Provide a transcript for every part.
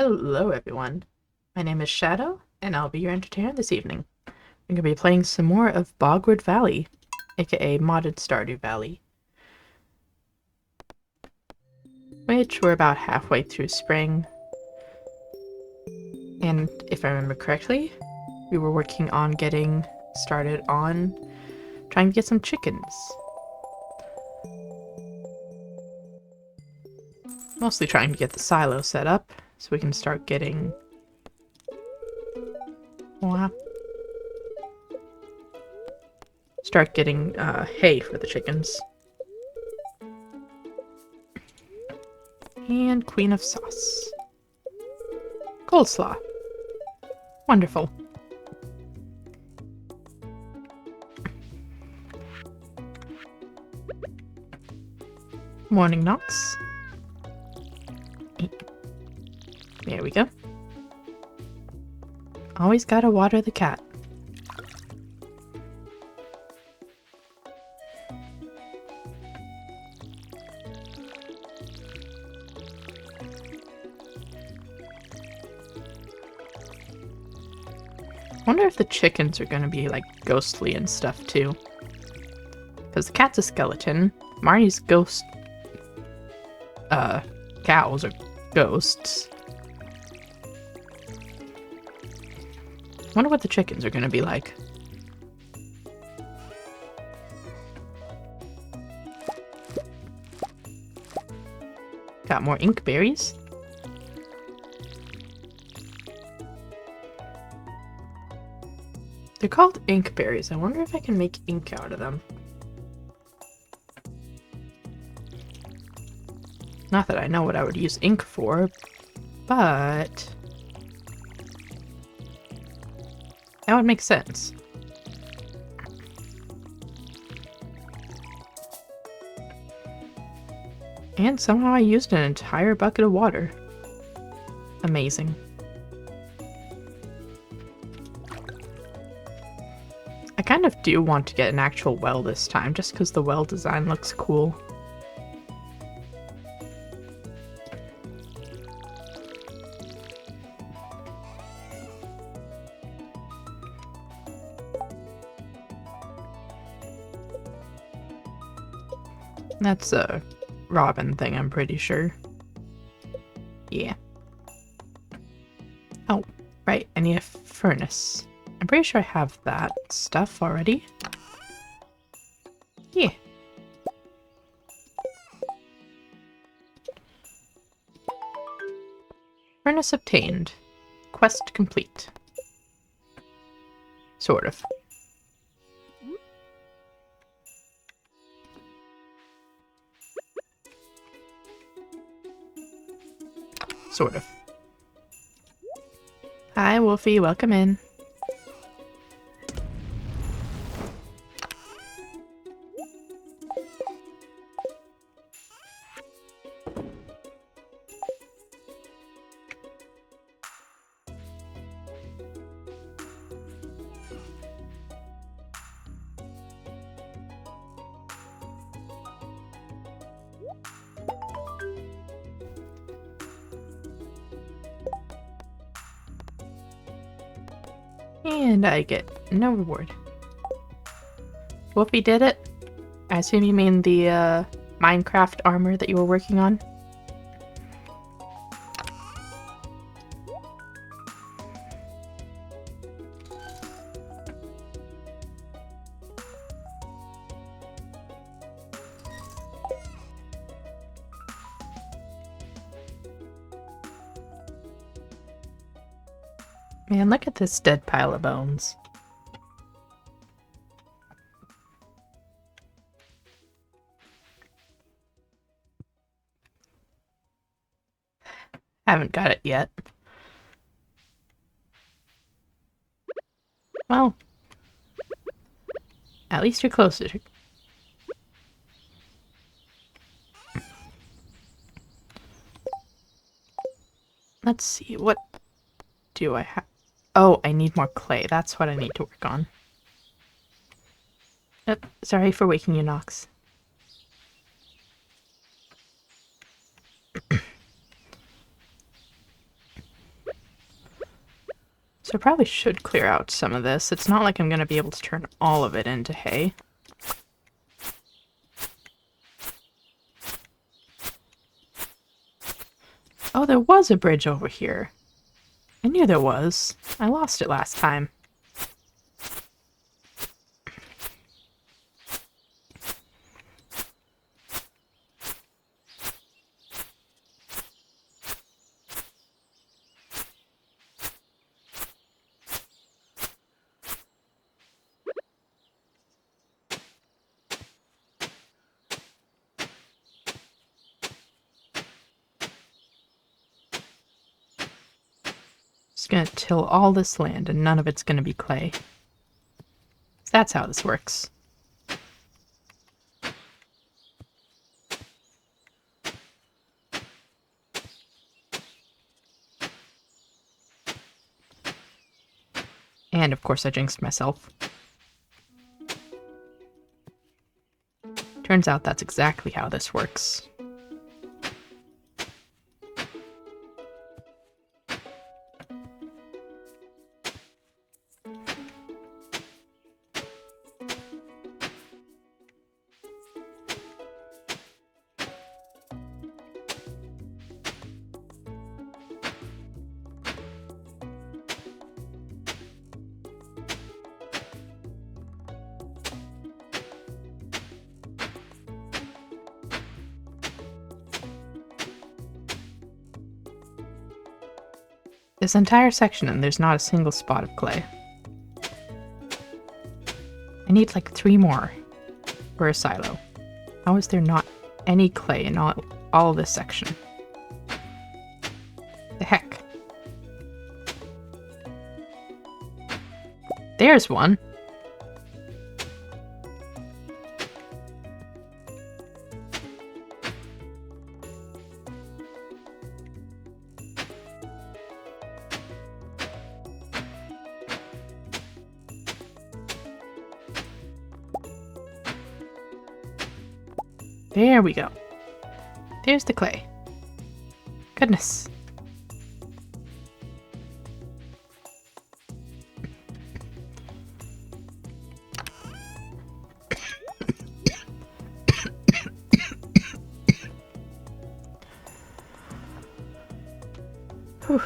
Hello everyone, my name is Shadow, and I'll be your entertainer this evening. I'm going to be playing some more of Bogwood Valley, aka modded Stardew Valley. Which we're about halfway through spring. And if I remember correctly, we were working on getting started on trying to get some chickens. Mostly trying to get the silo set up so we can start getting... Wow. Start getting hay for the chickens. And Queen of Sauce. Coleslaw. Wonderful. Morning knocks. There we go. Always gotta water the cat. Wonder if the chickens are gonna be like ghostly and stuff too. Because the cat's a skeleton. Marnie's ghost cows are ghosts. Wonder what the chickens are gonna be like. Got more ink berries. They're called ink berries. I wonder if I can make ink out of them. Not that I know what I would use ink for, but that would make sense. And somehow I used an entire bucket of water. Amazing. I kind of do want to get an actual well this time, just because the well design looks cool. That's a robin thing, I'm pretty sure. Yeah. Oh, right, I need a furnace. I'm pretty sure I have that stuff already. Yeah. Furnace obtained. Quest complete. Sort of. Sort of. Hi, Wolfie. Welcome in. And I get no reward. Wolfie did it? I assume you mean the Minecraft armor that you were working on? Man, look at this dead pile of bones. Haven't got it yet. Well, at least you're closer. Let's see, what do I have? Oh, I need more clay. That's what I need to work on. Sorry for waking you, Nox. So I probably should clear out some of this. It's not like I'm going to be able to turn all of it into hay. Oh, there was a bridge over here. I knew there was. I lost it last time. Just gonna till all this land and none of it's gonna be clay. That's how this works. And of course I jinxed myself. Turns out that's exactly how this works. This entire section and there's not a single spot of clay. I need like 3 more for a silo. How is there not any clay in all of this section? The heck? There's one. There we go. There's the clay. Goodness. Whew.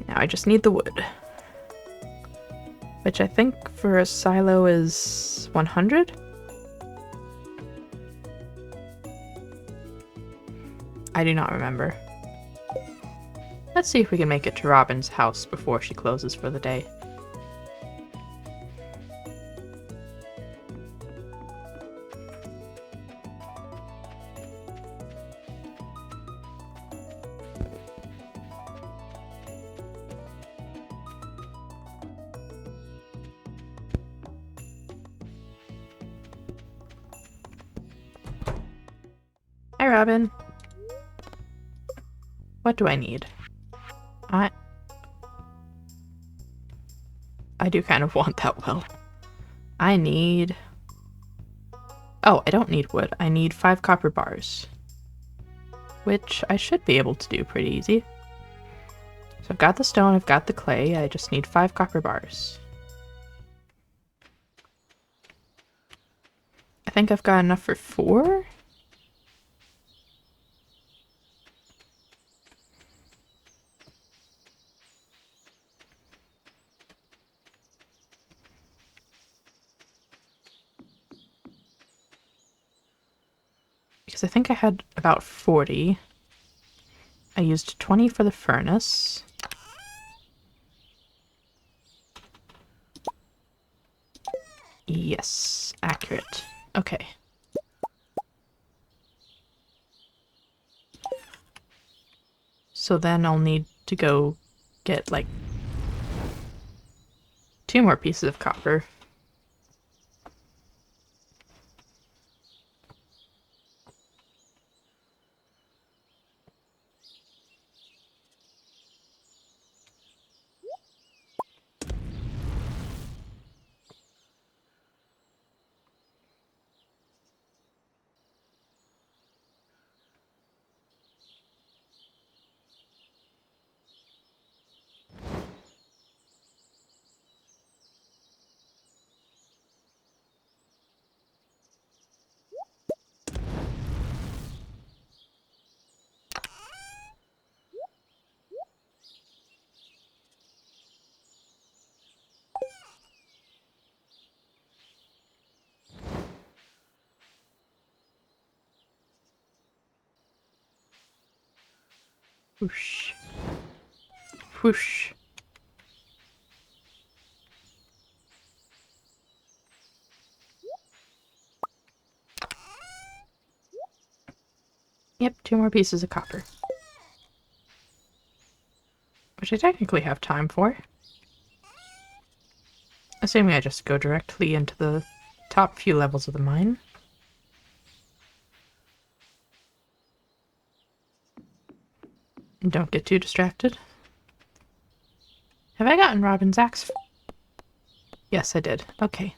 Now I just need the wood. Which I think for a silo is 100? I do not remember. Let's see if we can make it to Robin's house before she closes for the day. Hi, Robin. What do I need? I do kind of want that well. I need... Oh, I don't need wood. I need 5 copper bars. Which I should be able to do pretty easy. So I've got the stone, I've got the clay, I just need 5 copper bars. I think I've got enough for 4? Because I think I had about 40. I used 20 for the furnace. Yes, accurate. Okay. So then I'll need to go get like 2 more pieces of copper. Whoosh. Whoosh. Yep, 2 more pieces of copper. Which I technically have time for. Assuming I just go directly into the top few levels of the mine. And don't get too distracted. Have I gotten Robin's axe? Yes, I did. Okay.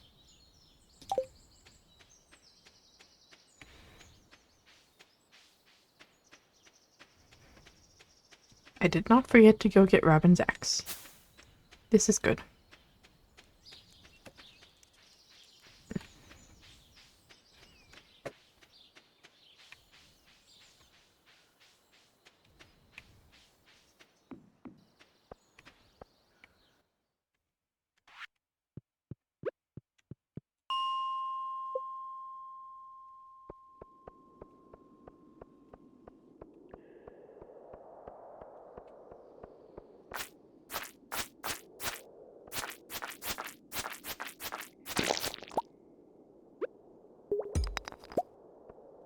I did not forget to go get Robin's axe. This is good.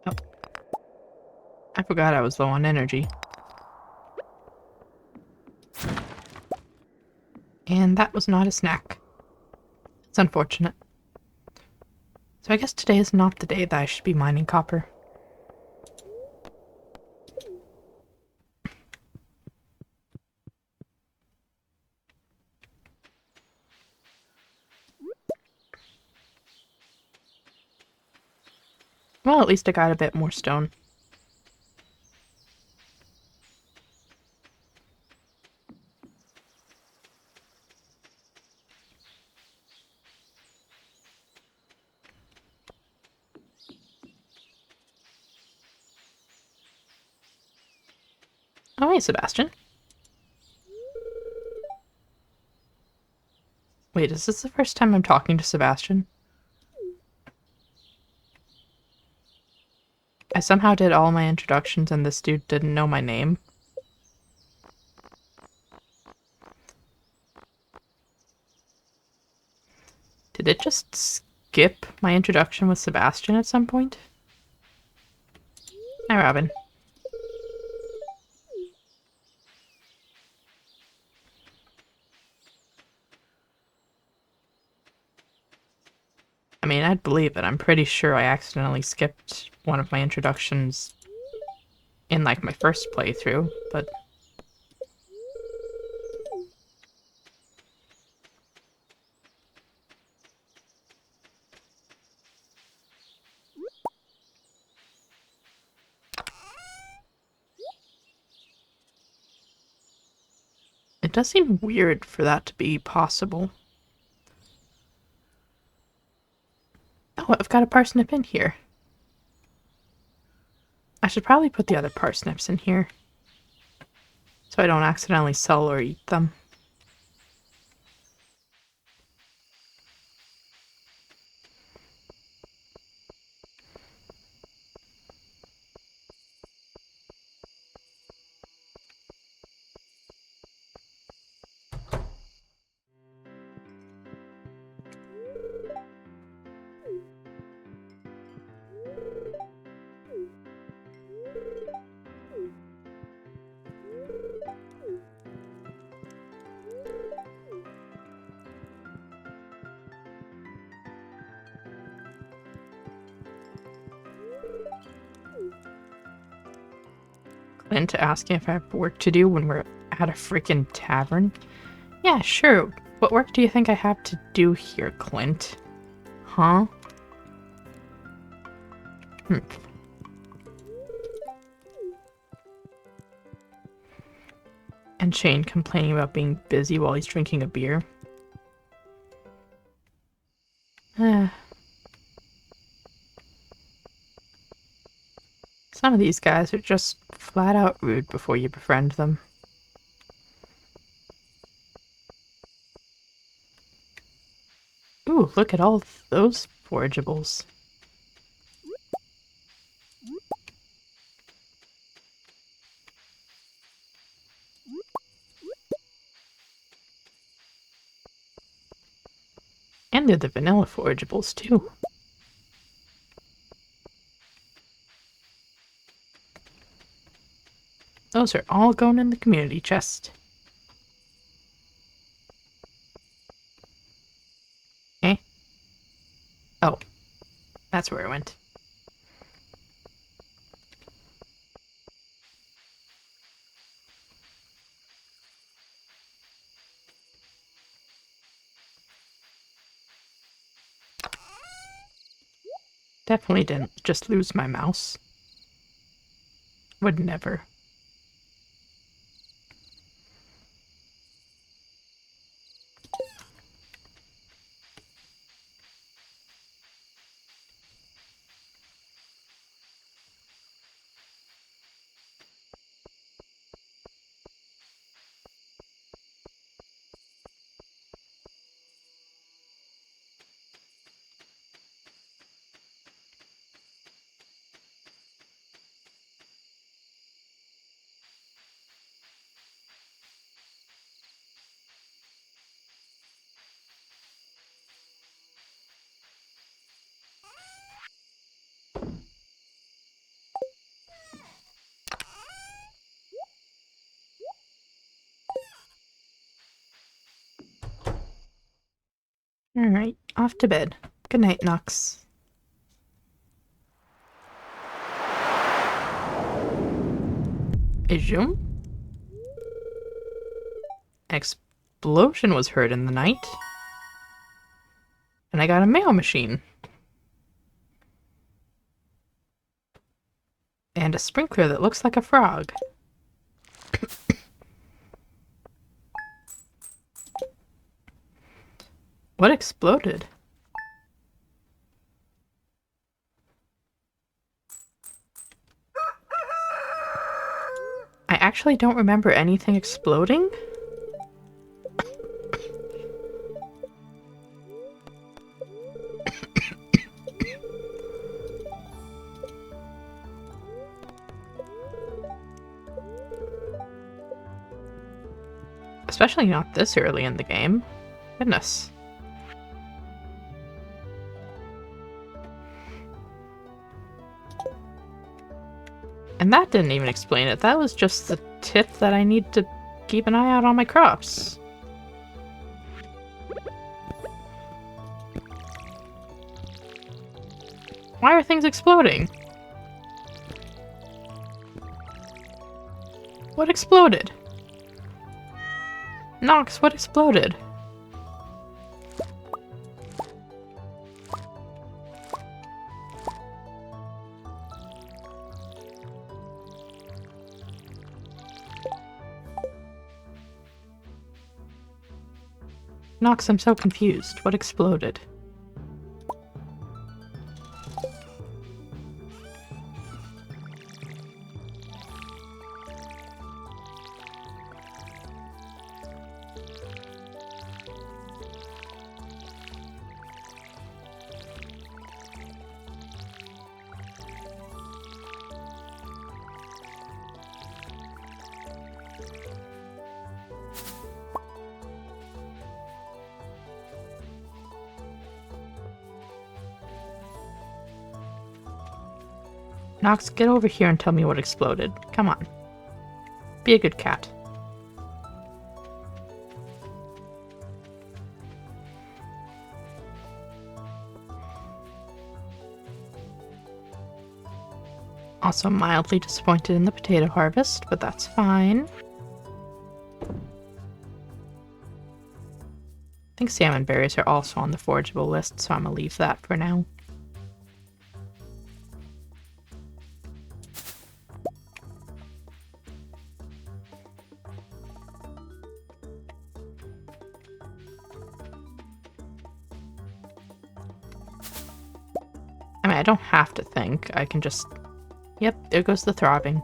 Oh. I forgot I was low on energy. And that was not a snack. It's unfortunate. So I guess today is not the day that I should be mining copper. Well, at least I got a bit more stone. Oh, hey, Sebastian. Wait, is this the first time I'm talking to Sebastian? I somehow did all my introductions and this dude didn't know my name. Did it just skip my introduction with Sebastian at some point? Hi, Robin. I mean, I'd believe it. I'm pretty sure I accidentally skipped one of my introductions in, like, my first playthrough, but... It does seem weird for that to be possible. Oh, I've got a parsnip in here. I should probably put the other parsnips in here, so I don't accidentally sell or eat them. Clint asking if I have work to do when we're at a freaking tavern. Yeah, sure. What work do you think I have to do here, Clint? Huh? And Shane complaining about being busy while he's drinking a beer. Some of these guys are just flat out rude before you befriend them. Ooh, look at all those forageables. And they're the vanilla forageables, too. Those are all going in the community chest. Okay. Oh. That's where it went. Definitely didn't just lose my mouse. Would never. Alright, off to bed. Good night, Nox. Ijum? Explosion was heard in the night. And I got a mail machine. And a sprinkler that looks like a frog. What exploded? I actually don't remember anything exploding. Especially not this early in the game. Goodness. And that didn't even explain it. That was just the tip that I need to keep an eye out on my crops. Why are things exploding? What exploded? Nox, what exploded? Nox, I'm so confused. What exploded? Nox, get over here and tell me what exploded. Come on. Be a good cat. Also mildly disappointed in the potato harvest, but that's fine. I think salmon berries are also on the forageable list, so I'm gonna leave that for now. I mean, I don't have to think. I can just... Yep, there goes the throbbing.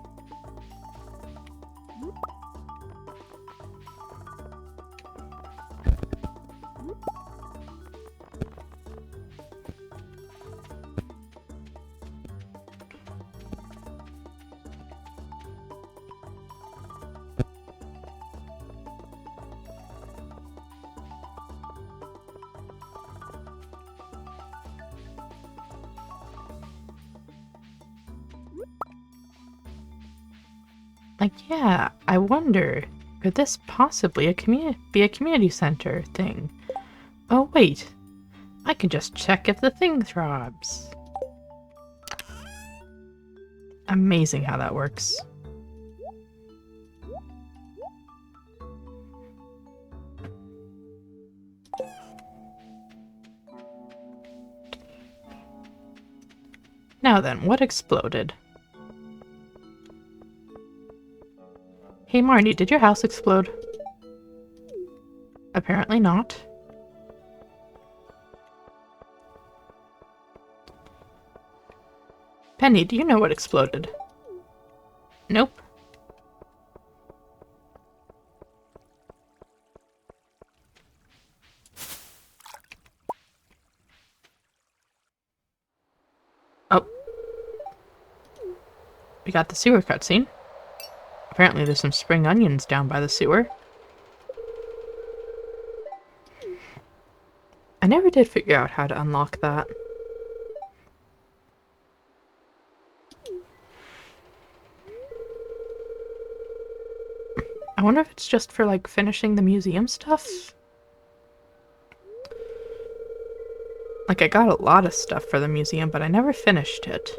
Like, yeah, I wonder, could this possibly be a community center thing? Oh, wait. I can just check if the thing throbs. Amazing how that works. Now then, what exploded? Hey Marnie, did your house explode? Apparently not. Penny, do you know what exploded? Nope. Oh. We got the sewer cutscene. Apparently there's some spring onions down by the sewer. I never did figure out how to unlock that. I wonder if it's just for, like, finishing the museum stuff? Like, I got a lot of stuff for the museum, but I never finished it.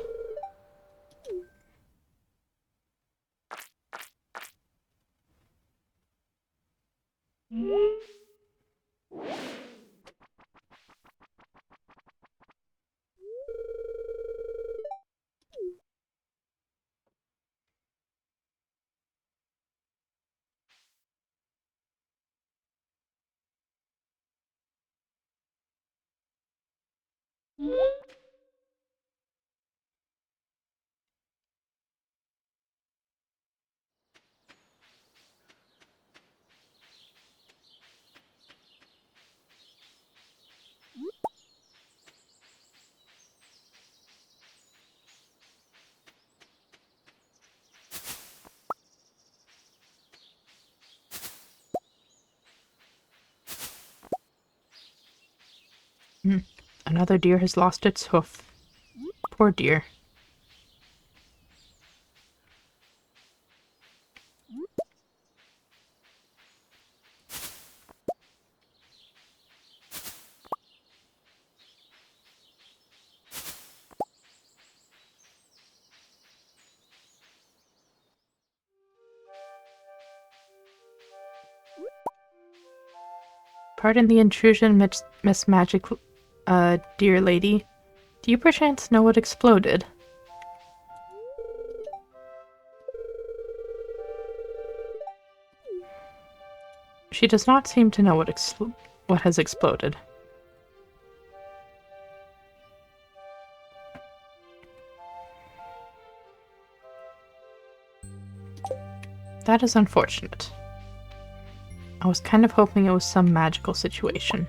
Another deer has lost its hoof. Poor deer. Pardon the intrusion, Miss Magic, dear lady. Do you perchance know what exploded? She does not seem to know what has exploded. That is unfortunate. I was kind of hoping it was some magical situation.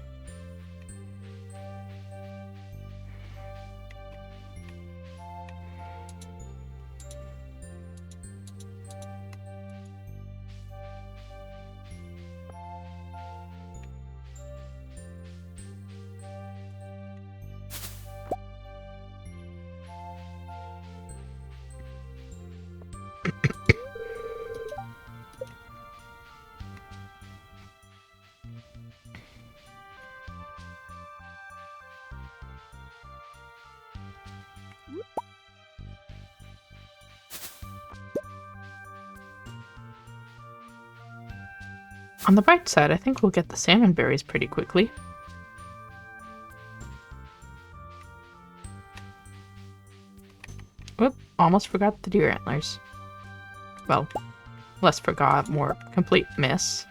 On the bright side, I think we'll get the salmon berries pretty quickly. Whoop, almost forgot the deer antlers. Well, less forgot, more complete miss.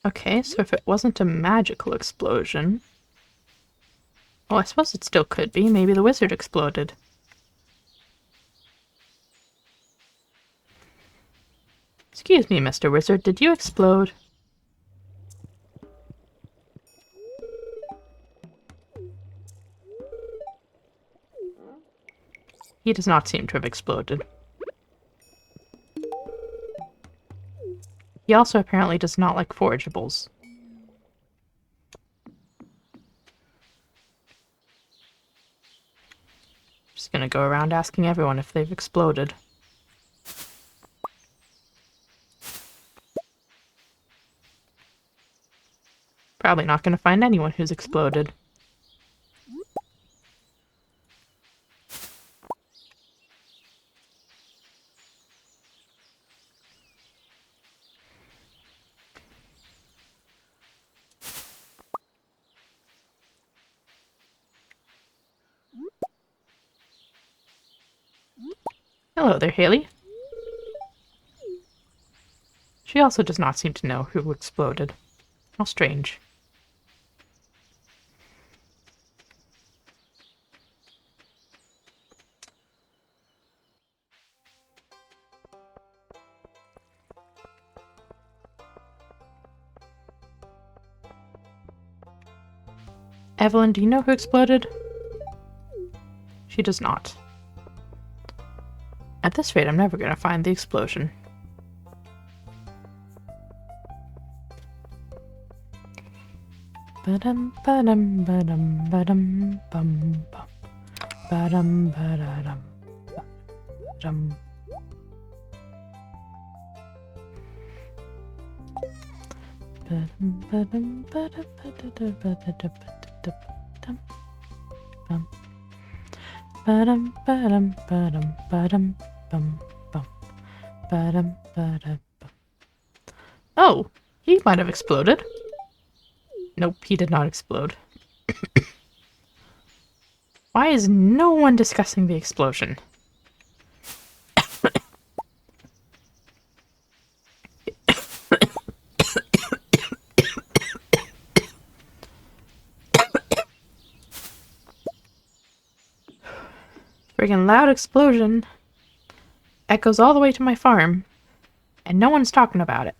Okay, so if it wasn't a magical explosion... Well, I suppose it still could be. Maybe the wizard exploded. Excuse me, Mr. Wizard, did you explode? He does not seem to have exploded. He also apparently does not like forageables. Just gonna go around asking everyone if they've exploded. Probably not gonna find anyone who's exploded. Hello there, Haley. She also does not seem to know who exploded. How strange. Evelyn, do you know who exploded? She does not. At this rate, I'm never gonna find the explosion. Ba-dum, ba-dum, ba-dum, ba-dum, bum, bum. Ba-dum, ba-da-dum, ba-dum. Ba-dum, ba-dum, ba-dum, ba-da-da, ba-da-da, ba-da-da, bum. Ba-dum, ba-dum, ba-dum, ba-dum, bum, bum. Ba-dum, ba-da, bum. Oh, he might have exploded. Nope, he did not explode. Why is no one discussing the explosion? Friggin' loud explosion echoes all the way to my farm, and no one's talking about it.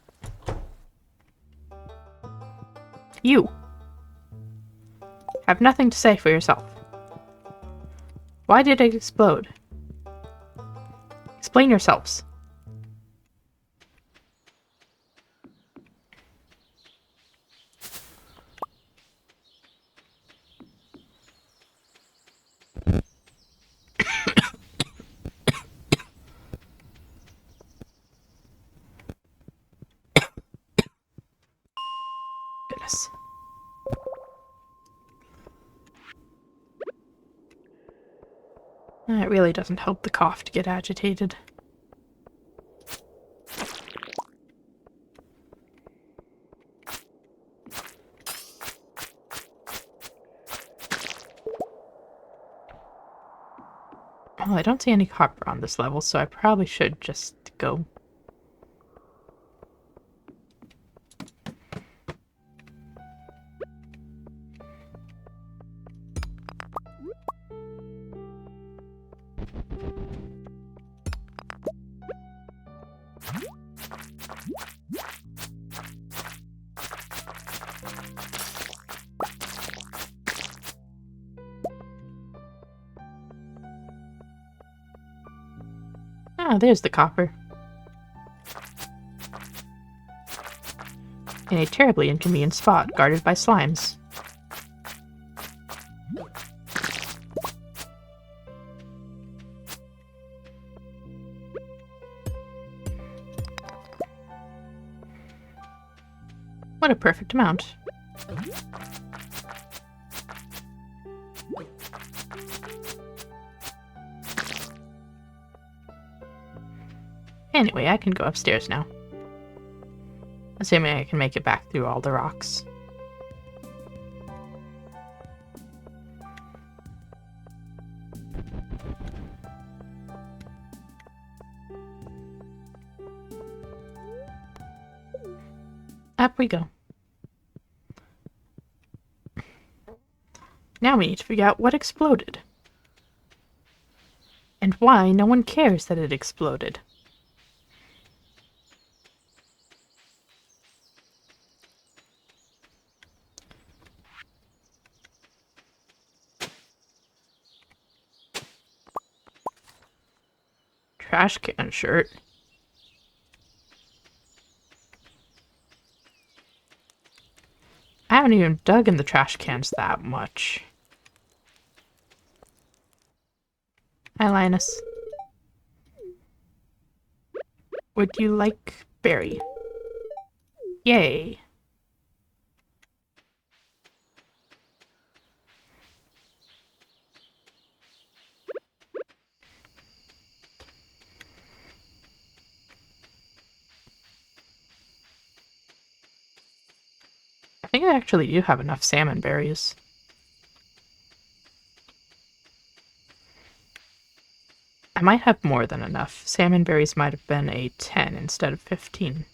You have nothing to say for yourself. Why did it explode? Explain yourselves. Goodness. It really doesn't help the cough to get agitated. Well, I don't see any copper on this level, so I probably should just go. Ah, there's the copper. In a terribly inconvenient spot, guarded by slimes. What a perfect amount. Anyway, I can go upstairs now. Assuming I can make it back through all the rocks. Up we go. Now we need to figure out what exploded. And why no one cares that it exploded. Trash can shirt. I haven't even dug in the trash cans that much. Hi, Linus. Would you like berry? Yay. I think I actually do have enough salmon berries. I might have more than enough. Salmon berries might have been a 10 instead of 15.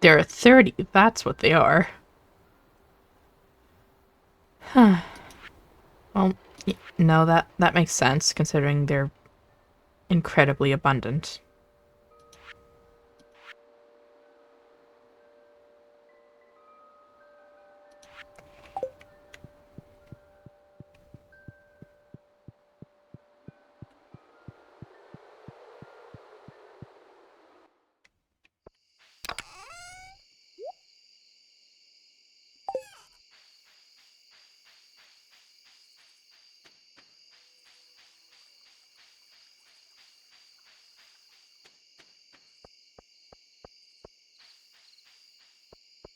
There are 30, that's what they are. Huh. Well, no, that makes sense, considering they're incredibly abundant.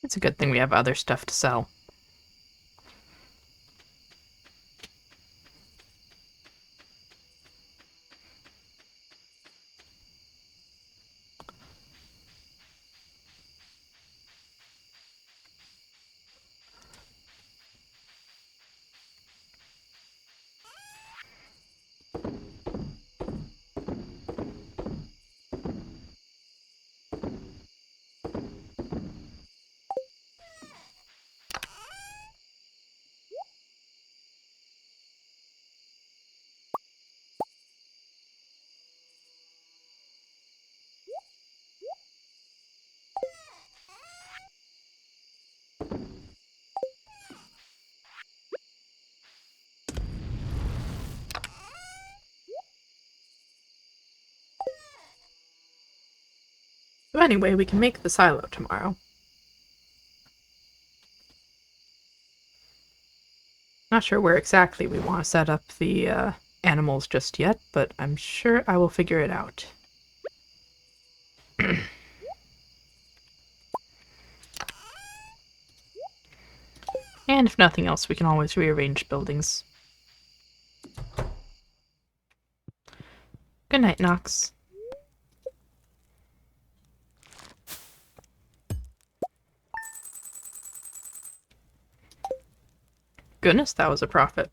It's a good thing we have other stuff to sell. So anyway, we can make the silo tomorrow. Not sure where exactly we want to set up the animals just yet, but I'm sure I will figure it out. And if nothing else, we can always rearrange buildings. Good night, Nox. Goodness, that was a profit.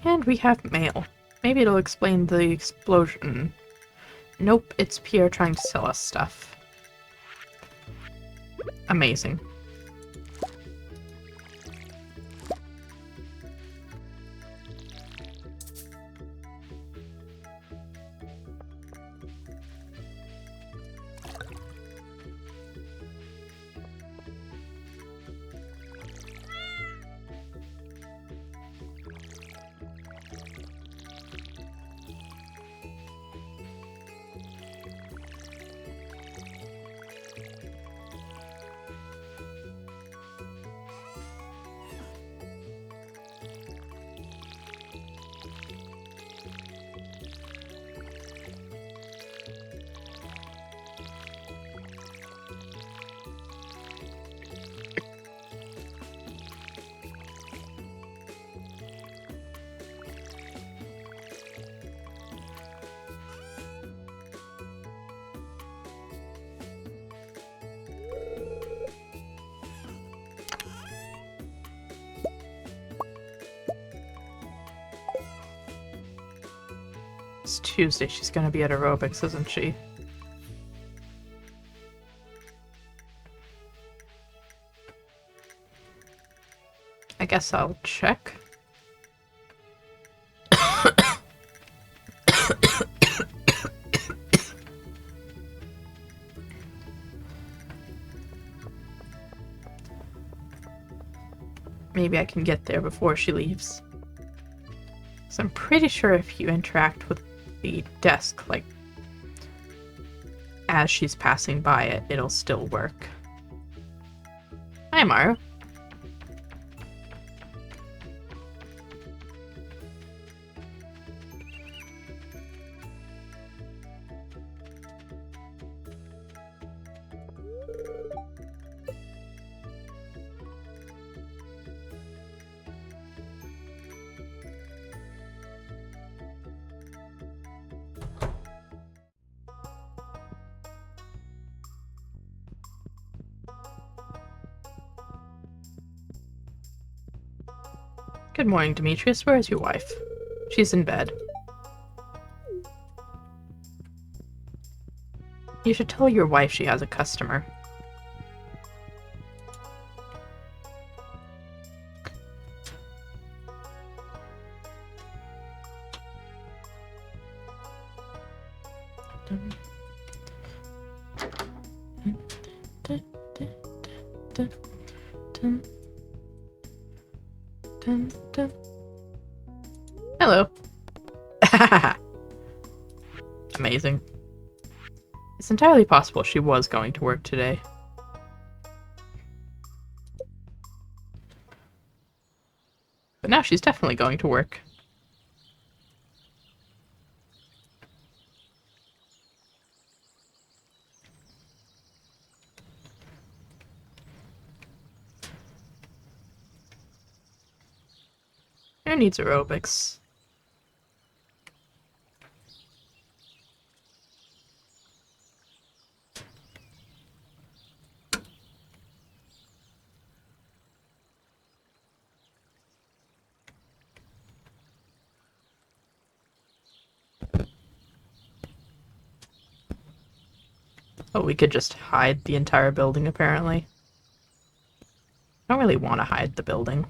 And we have mail. Maybe it'll explain the explosion. Nope, it's Pierre trying to sell us stuff. Amazing. It's Tuesday. She's gonna be at aerobics, isn't she? I guess I'll check. Maybe I can get there before she leaves. So I'm pretty sure if you interact with the desk, like, as she's passing by it, it'll still work. Hi, Maru. Good morning, Demetrius. Where is your wife? She's in bed. You should tell your wife she has a customer. Hello. Amazing. It's entirely possible she was going to work today. But now she's definitely going to work. Who needs aerobics? Oh, we could just hide the entire building, apparently. I don't really want to hide the building.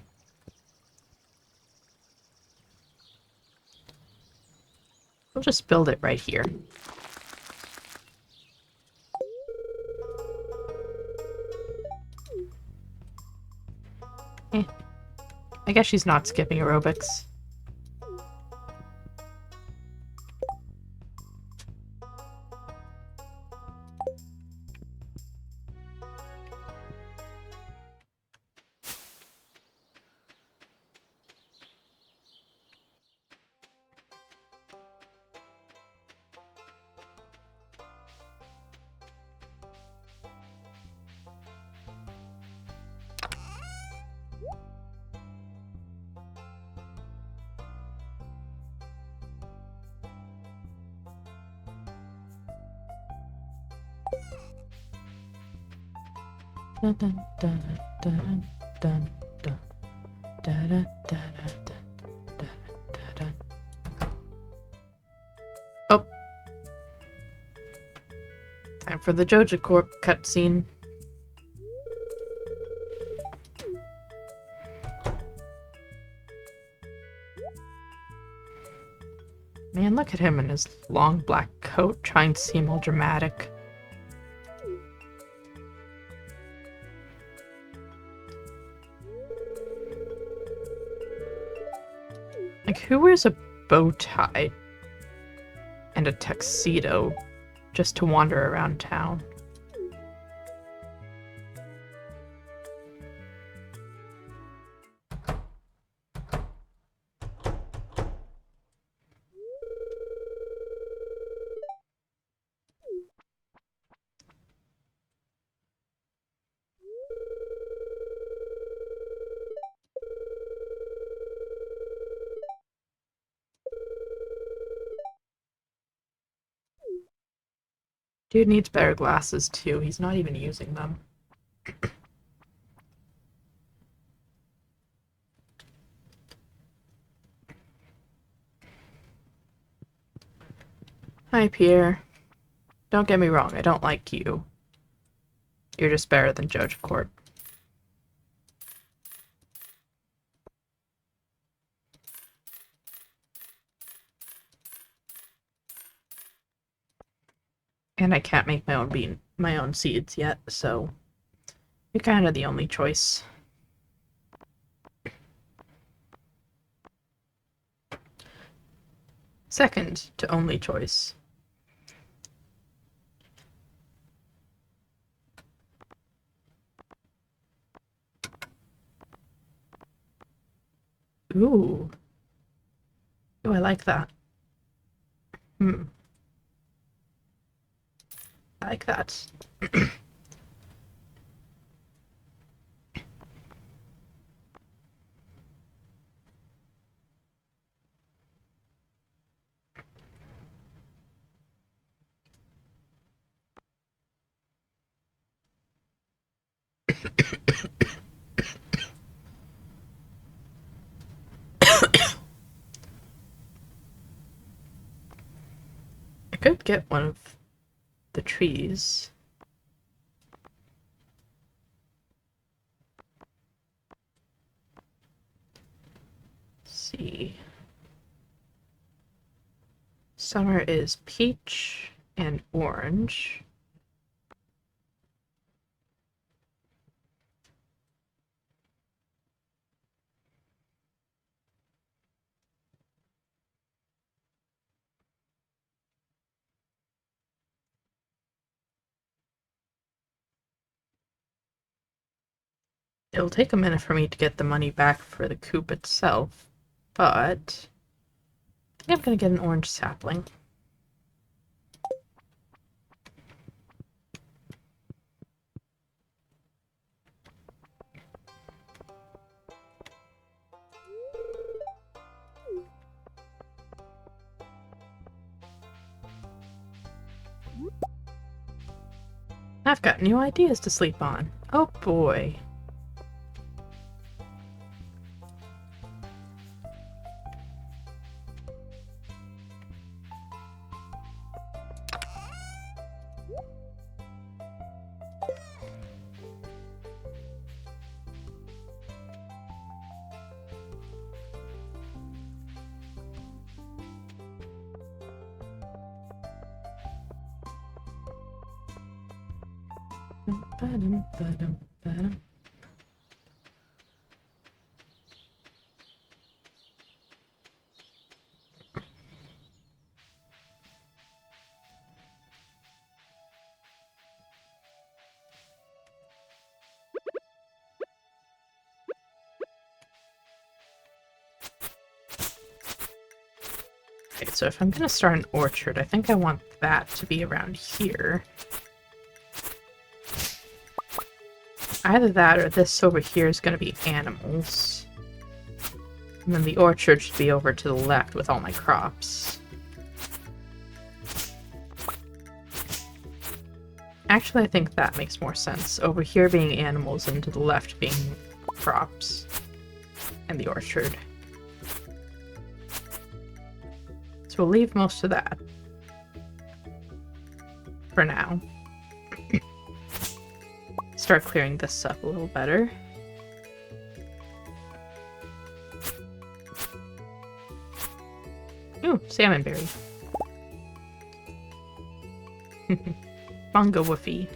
We'll just build it right here. Eh. I guess she's not skipping aerobics. Dun, dun, dun, dun, dun, dun, dun, dun, dun, dun, dun, dun. Oh. Time for the Joja Corp cutscene. Man, look at him in his long black coat, trying to seem all dramatic. Like, who wears a bow tie and a tuxedo just to wander around town? Dude needs better glasses, too. He's not even using them. Hi, Pierre. Don't get me wrong, I don't like you. You're just better than Judge of Court. And I can't make my own seeds yet, so you're kind of the only choice. Second to only choice. Ooh. Ooh, I like that. I like that. I could get one of the trees. Let's see. Summer is peach and orange. It'll take a minute for me to get the money back for the coop itself, but I think I'm gonna get an orange sapling. I've got new ideas to sleep on. Oh boy. Okay, so if I'm gonna start an orchard, I think I want that to be around here. Either that or this over here is gonna be animals. And then the orchard should be over to the left with all my crops. Actually, I think that makes more sense. Over here being animals and to the left being crops. And the orchard. So we'll leave most of that. For now. Start clearing this up a little better. Ooh, salmon berry. Bongo woofy.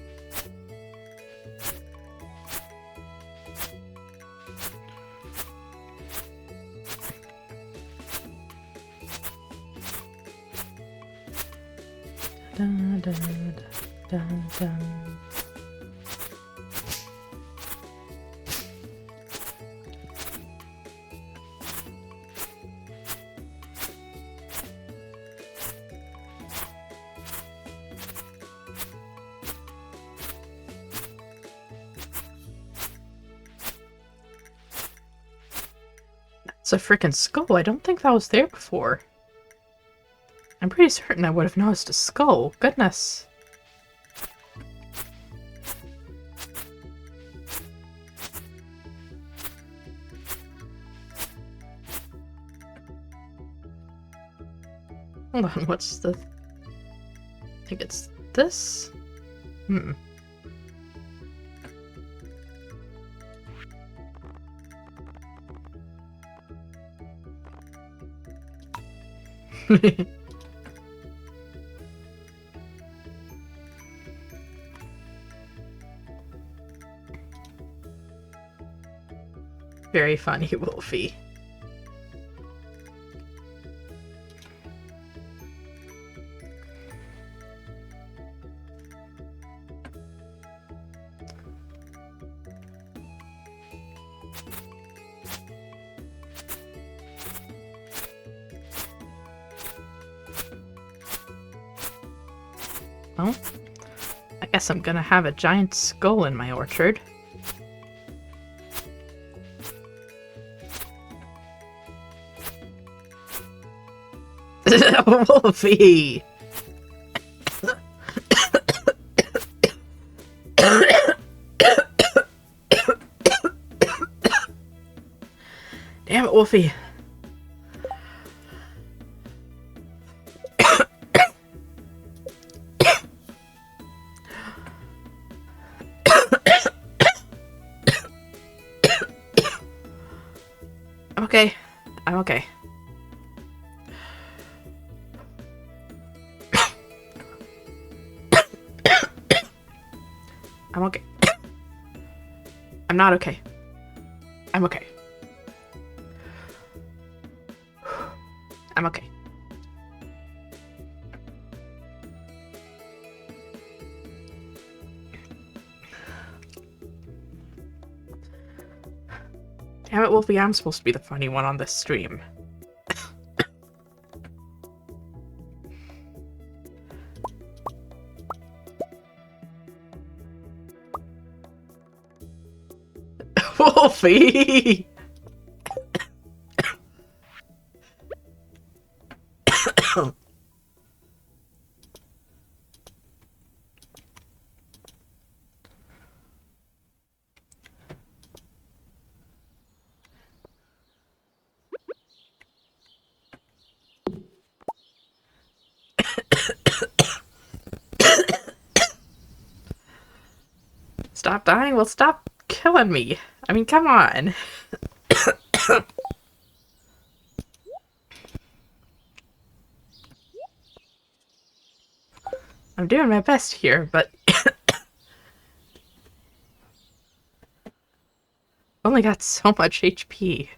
Da, da, da, da, da. It's a freaking skull. I don't think that was there before. I'm pretty certain I would have noticed a skull. Goodness. Hold on, what's the... I think it's this. Hmm. Very funny, Wolfie. Well, I guess I'm gonna have a giant skull in my orchard. Wolfie! Damn it, Wolfie. I'm okay. I'm okay. I'm okay. I'm not okay. I'm okay. I'm okay. Damn it, Wolfie, I'm supposed to be the funny one on this stream. Wolfie! Stop dying? Well, stop killing me. I mean, come on. I'm doing my best here, but only got so much HP.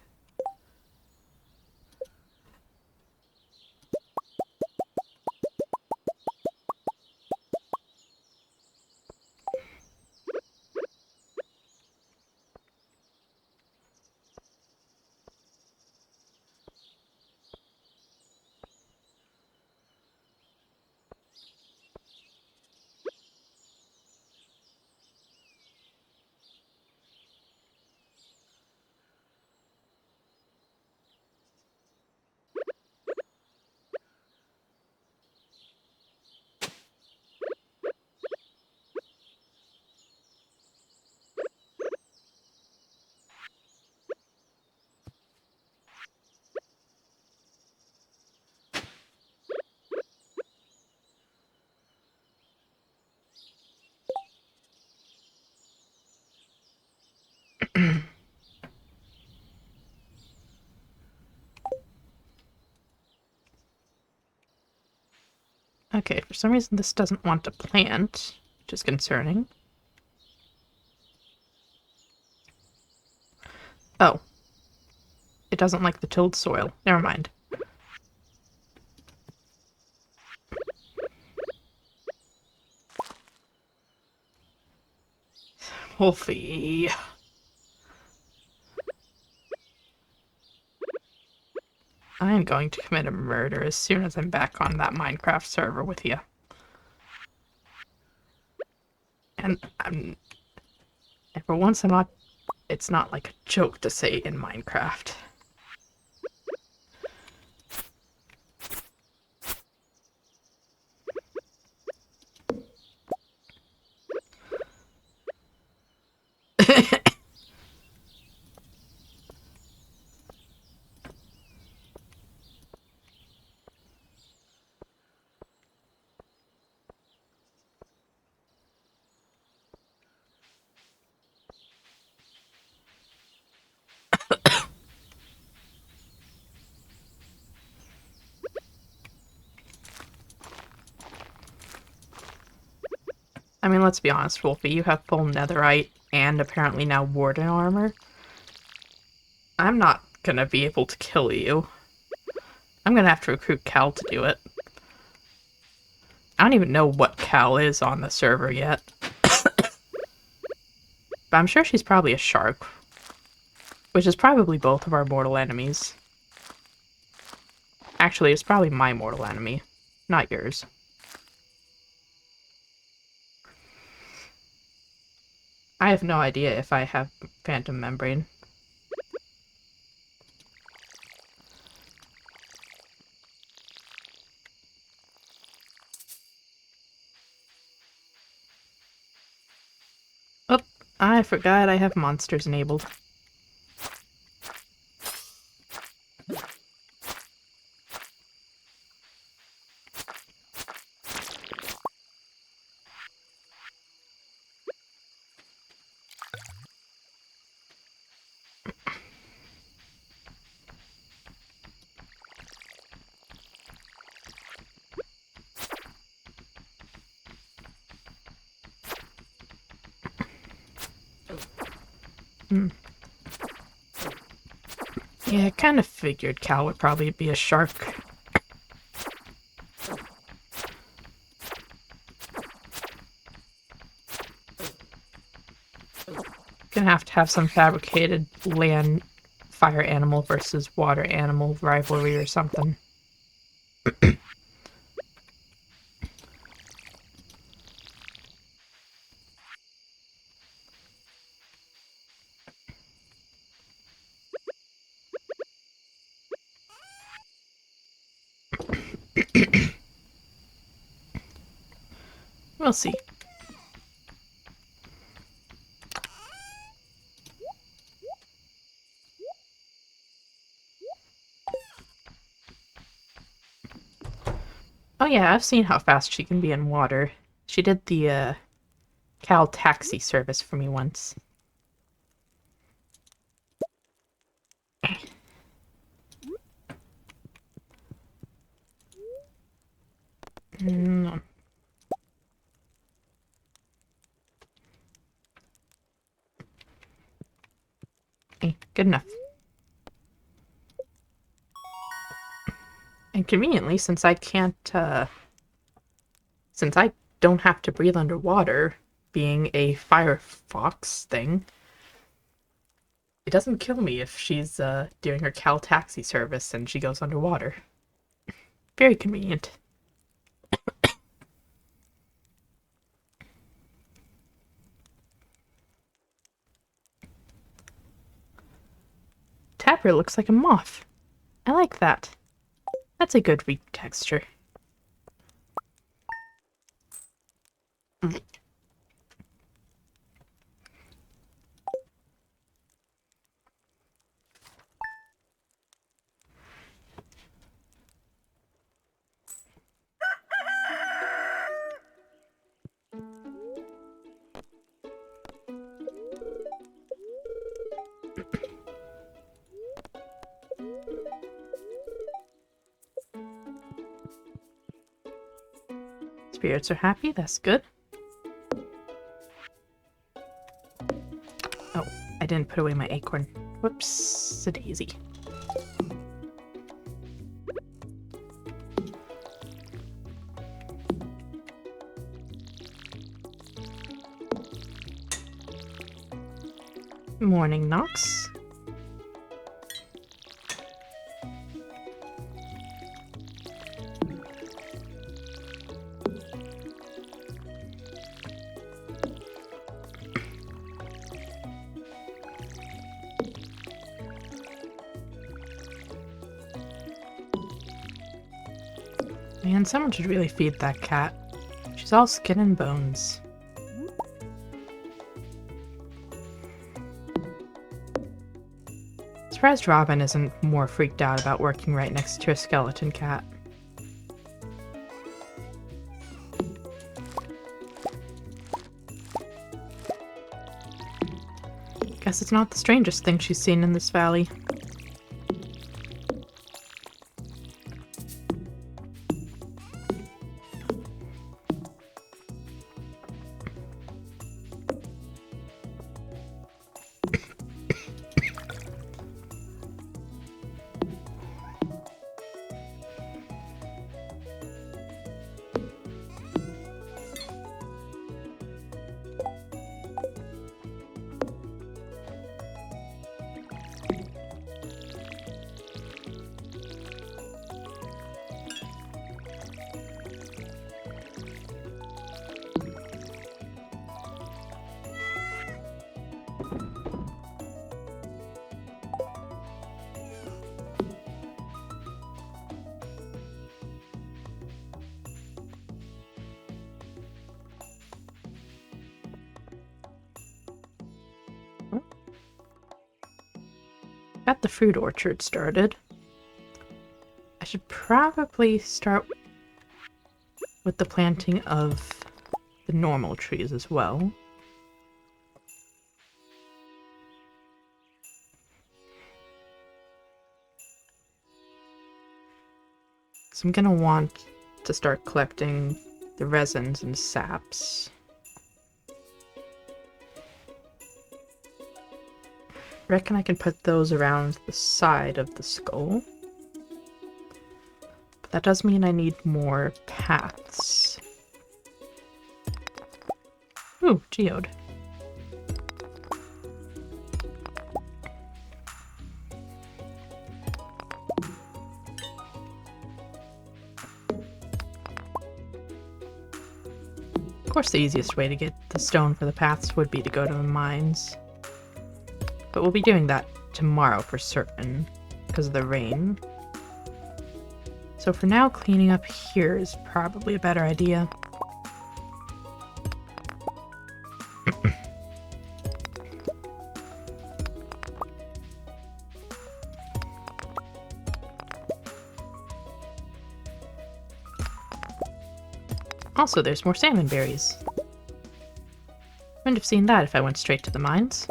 Okay, for some reason this doesn't want to plant, which is concerning. Oh. It doesn't like the tilled soil. Never mind. Wolfie. I'm going to commit a murder as soon as I'm back on that Minecraft server with you. And for once it's not like a joke to say in Minecraft. I mean, let's be honest, Wolfie, you have full netherite and apparently now warden armor. I'm not gonna be able to kill you. I'm gonna have to recruit Cal to do it. I don't even know what Cal is on the server yet. But I'm sure she's probably a shark. Which is probably both of our mortal enemies. Actually, it's probably my mortal enemy, not yours. I have no idea if I have phantom membrane. Oh, I forgot I have monsters enabled. Yeah, I kind of figured Cal would probably be a shark. Gonna have to have some fabricated land fire animal versus water animal rivalry or something. We'll see. Oh yeah, I've seen how fast she can be in water. She did the Cal taxi service for me once. Mm. Okay, good enough. And conveniently, since I can't, since I don't have to breathe underwater, being a firefox thing, it doesn't kill me if she's doing her Cal taxi service and she goes underwater. Very convenient. Tapper looks like a moth. I like that. That's a good weak texture. Spirits are happy, that's good. Oh, I didn't put away my acorn. Whoops, a daisy. Morning, Nox. Man, someone should really feed that cat. She's all skin and bones. Surprised Robin isn't more freaked out about working right next to a skeleton cat. Guess it's not the strangest thing she's seen in this valley. Got the fruit orchard started. I should probably start with the planting of the normal trees as well. So I'm gonna want to start collecting the resins and saps. Reckon I can put those around the side of the skull. But that does mean I need more paths. Ooh, geode. Of course, the easiest way to get the stone for the paths would be to go to the mines. But we'll be doing that tomorrow for certain, because of the rain. So for now, cleaning up here is probably a better idea. Also, there's more salmon berries. Wouldn't have seen that if I went straight to the mines.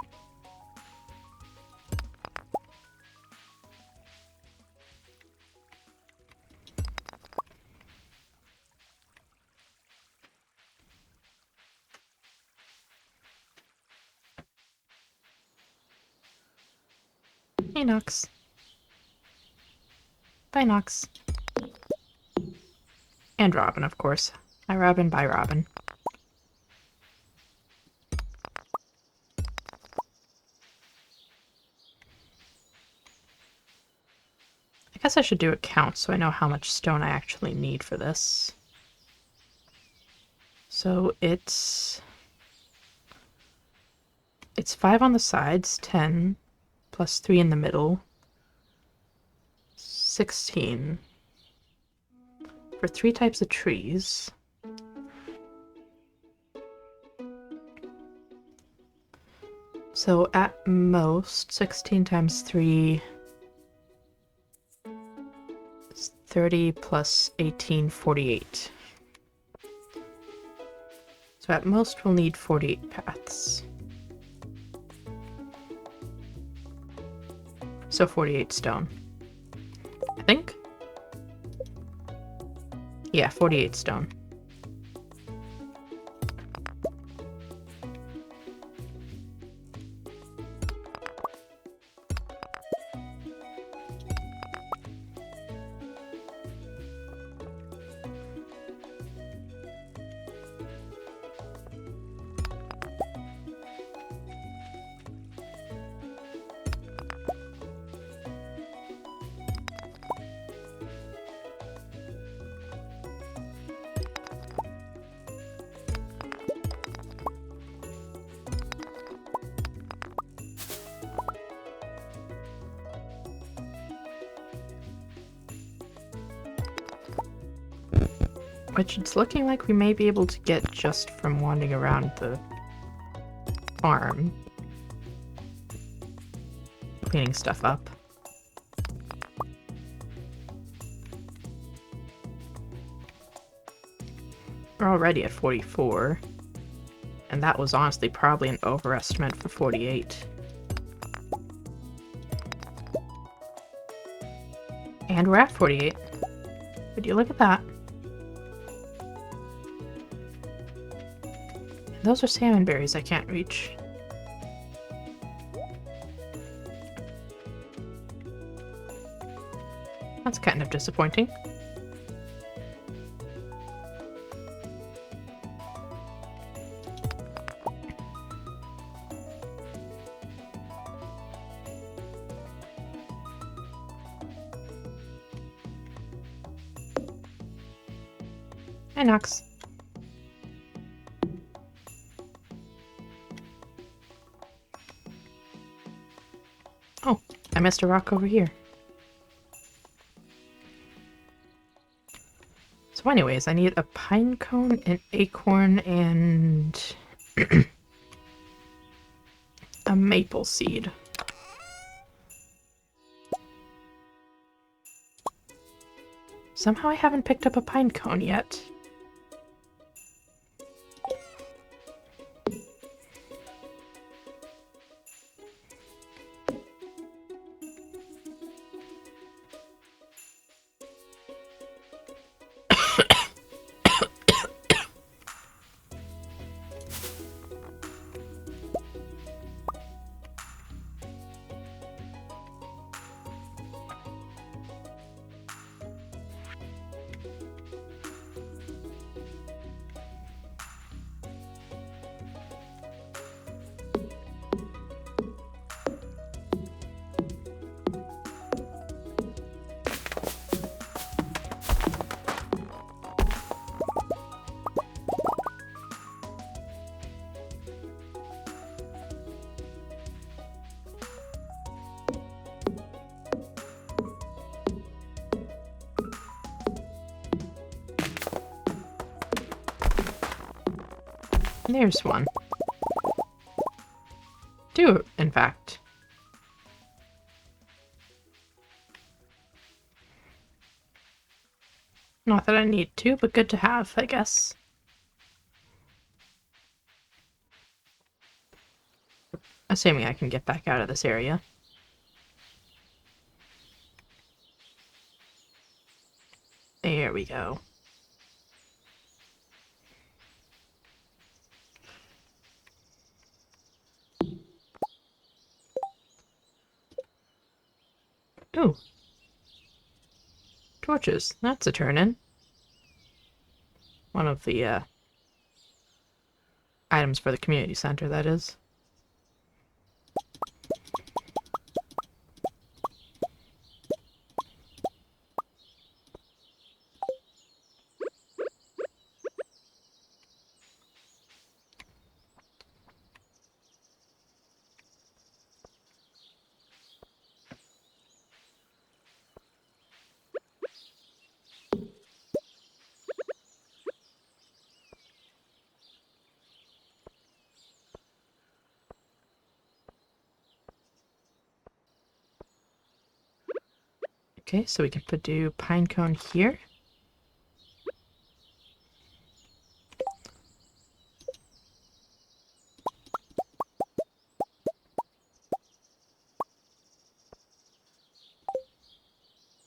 Hey, Nox. Bye, Nox. And Robin, of course. Hi, Robin. Bye, Robin. I guess I should do a count so I know how much stone I actually need for this. So it's 5 on the sides, 10, plus 3 in the middle, 16. For 3 types of trees. So at most, 16 times 3 is 30 plus 18, 48. So at most we'll need 48 paths. So 48 stone. I think? Yeah, 48 stone. Which it's looking like we may be able to get just from wandering around the farm. Cleaning stuff up. We're already at 44. And that was honestly probably an overestimate for 48. And we're at 48. Would you look at that? Those are salmon berries I can't reach. That's kind of disappointing. Hi, Nox. Oh, I missed a rock over here. So anyways, I need a pine cone, an acorn, and a maple seed. Somehow I haven't picked up a pine cone yet. There's one. Two, in fact. Not that I need to, but good to have, I guess. Assuming I can get back out of this area. There we go. Ooh. Torches. That's a turn-in. One of the, items for the community center, that is. Okay, so we can do pinecone here.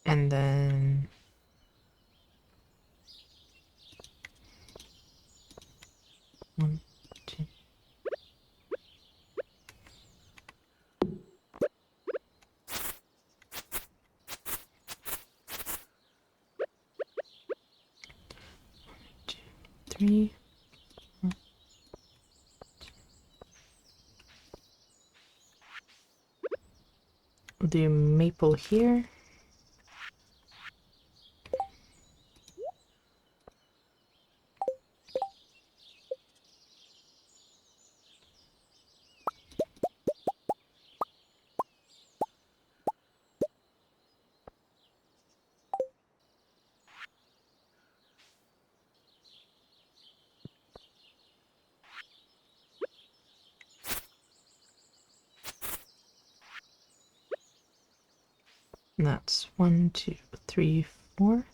And then... one, two... three. We'll do maple here. And that's 1, 2, 3, 4.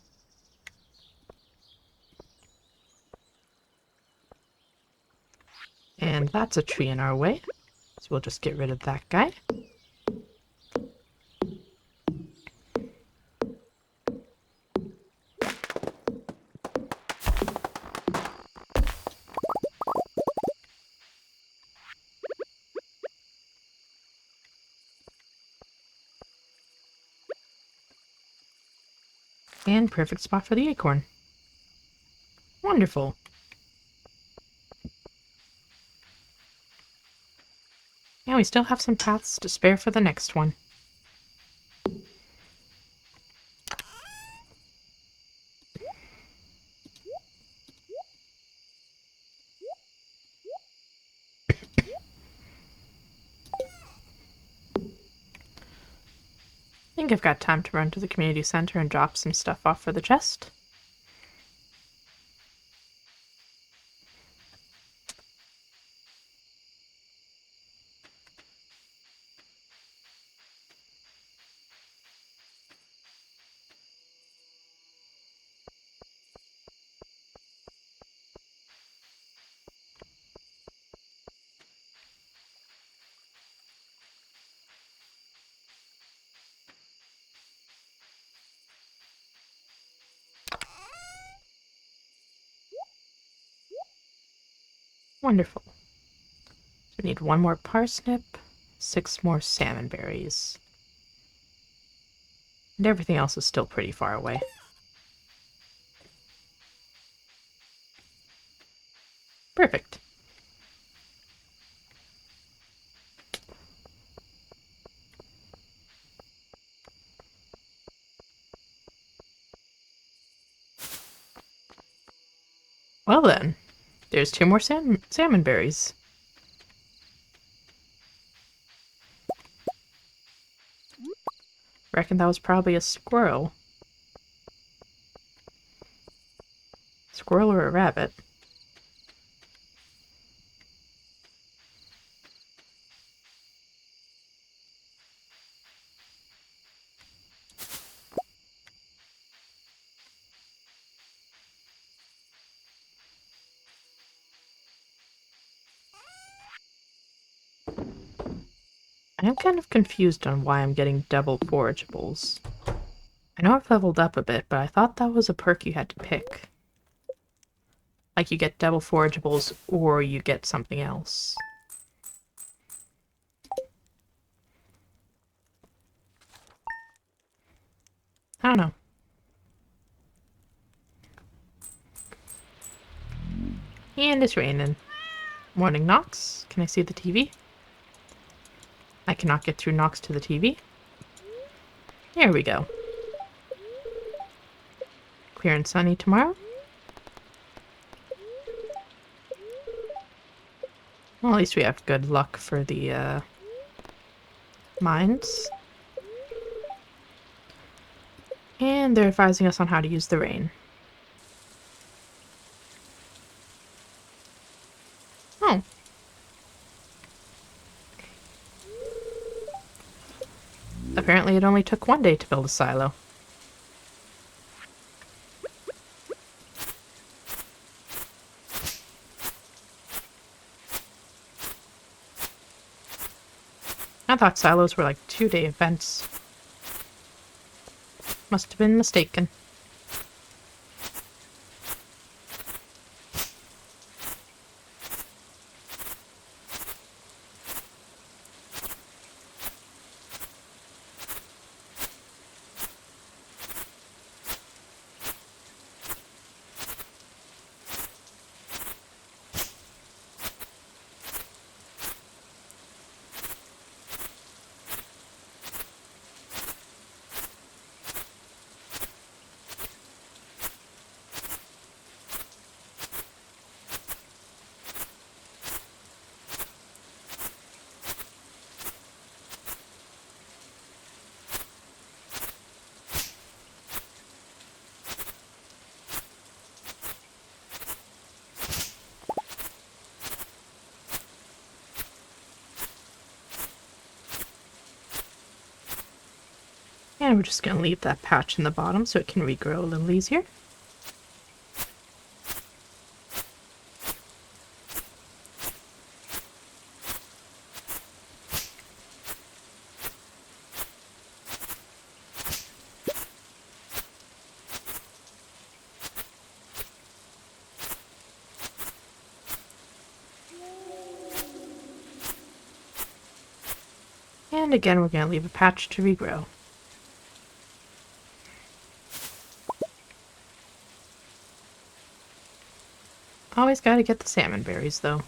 And that's a tree in our way. So we'll just get rid of that guy. And perfect spot for the acorn. Wonderful. And we still have some paths to spare for the next one. I think I've got time to run to the community center and drop some stuff off for the chest. Wonderful. So we need 1 more parsnip, 6 more salmon berries. And everything else is still pretty far away. Perfect. Well then, there's 2 more salmon berries. Reckon that was probably a squirrel. Squirrel or a rabbit. I'm kind of confused on why I'm getting double forageables. I know I've leveled up a bit, but I thought that was a perk you had to pick. Like you get double forageables or you get something else. I don't know. And it's raining. Morning, Nox. Can I see the TV? I cannot get through Nox to the TV. There we go. Clear and sunny tomorrow. Well, at least we have good luck for the mines. And they're advising us on how to use the rain. Oh. Apparently it only took 1 day to build a silo. I thought silos were like 2-day events. Must have been mistaken. And we're just going to leave that patch in the bottom so it can regrow a little easier. And again, we're going to leave a patch to regrow. Always got to get the salmon berries, though.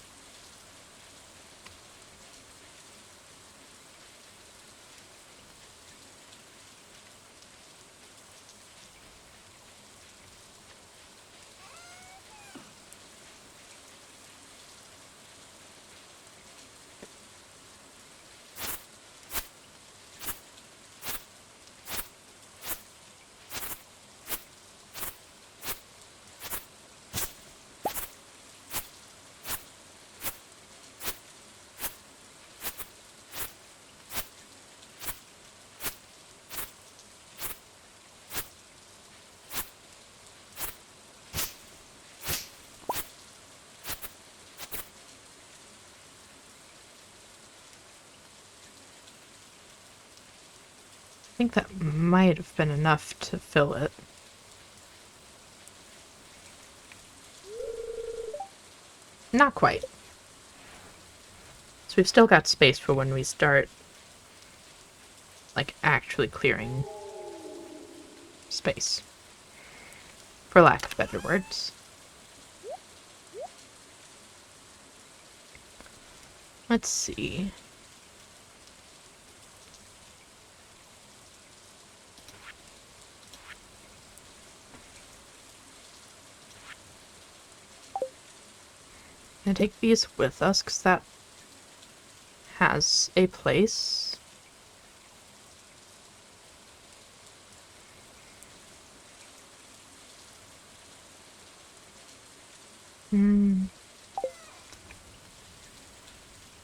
I think that might have been enough to fill it. Not quite. So we've still got space for when we start, like, actually clearing space. For lack of better words. Let's see. I'm gonna take these with us, because that has a place.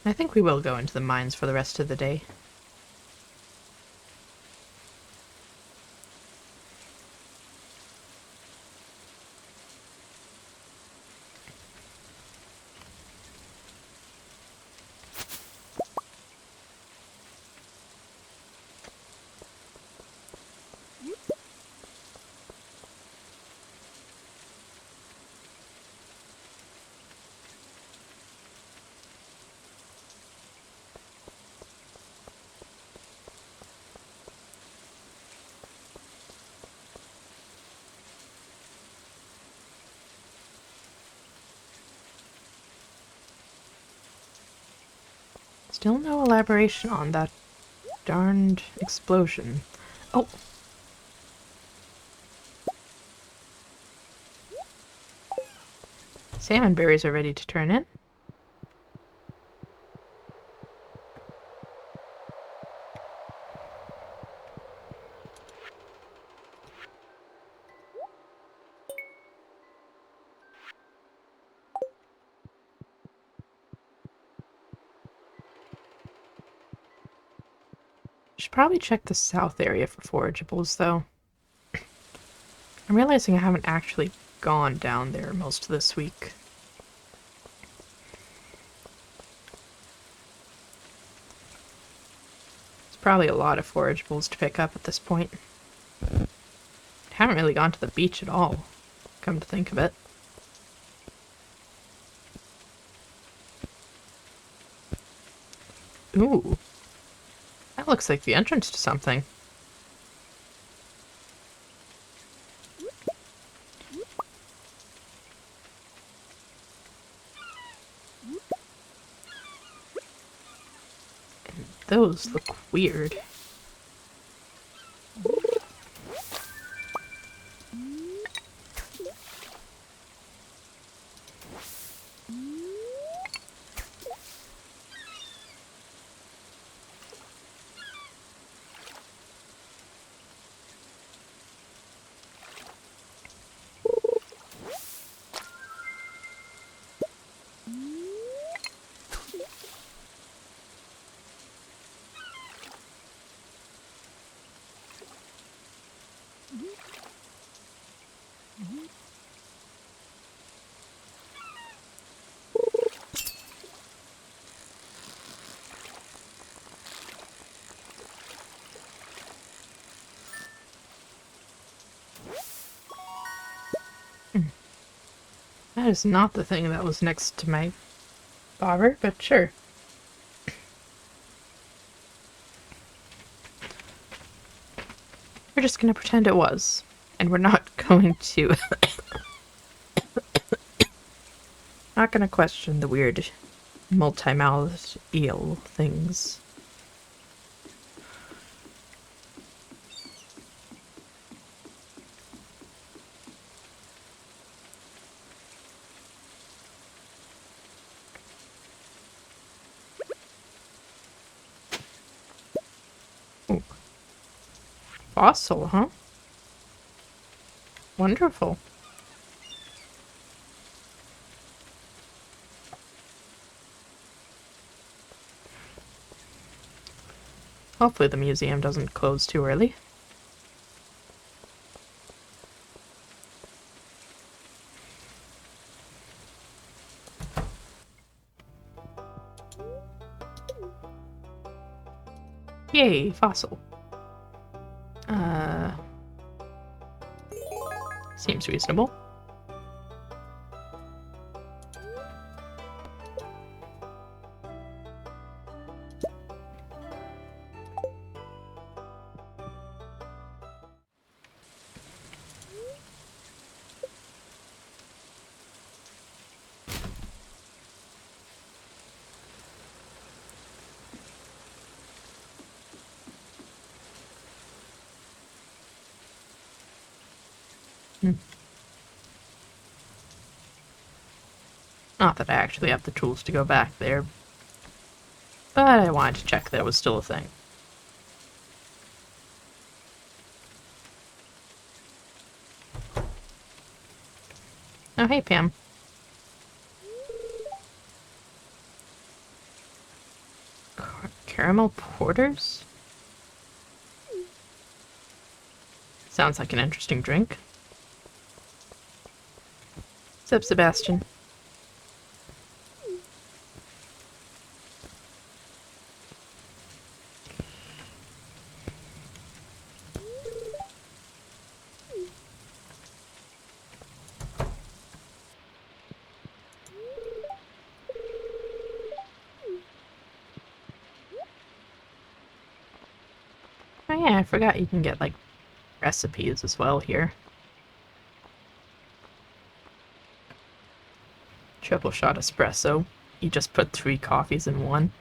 I think we will go into the mines for the rest of the day. Still no elaboration on that darned explosion. Oh! Salmon berries are ready to turn in. Should probably check the south area for forageables, though. I'm realizing I haven't actually gone down there most of this week. There's probably a lot of forageables to pick up at this point. Haven't really gone to the beach at all, come to think of it. Ooh. That looks like the entrance to something. And those look weird. That is not the thing that was next to my bobber, but sure. We're just gonna pretend it was. And we're not going to... not gonna question the weird multi-mouthed eel things. Ooh. Fossil, huh? Wonderful. Hopefully the museum doesn't close too early. Yay, fossil. Seems reasonable. Not that I actually have the tools to go back there, but I wanted to check that it was still a thing. Oh, hey, Pam. Caramel porters? Sounds like an interesting drink. What's up, Sebastian? Oh yeah, I forgot you can get, like, recipes as well here. Triple shot espresso. You just put 3 coffees in one.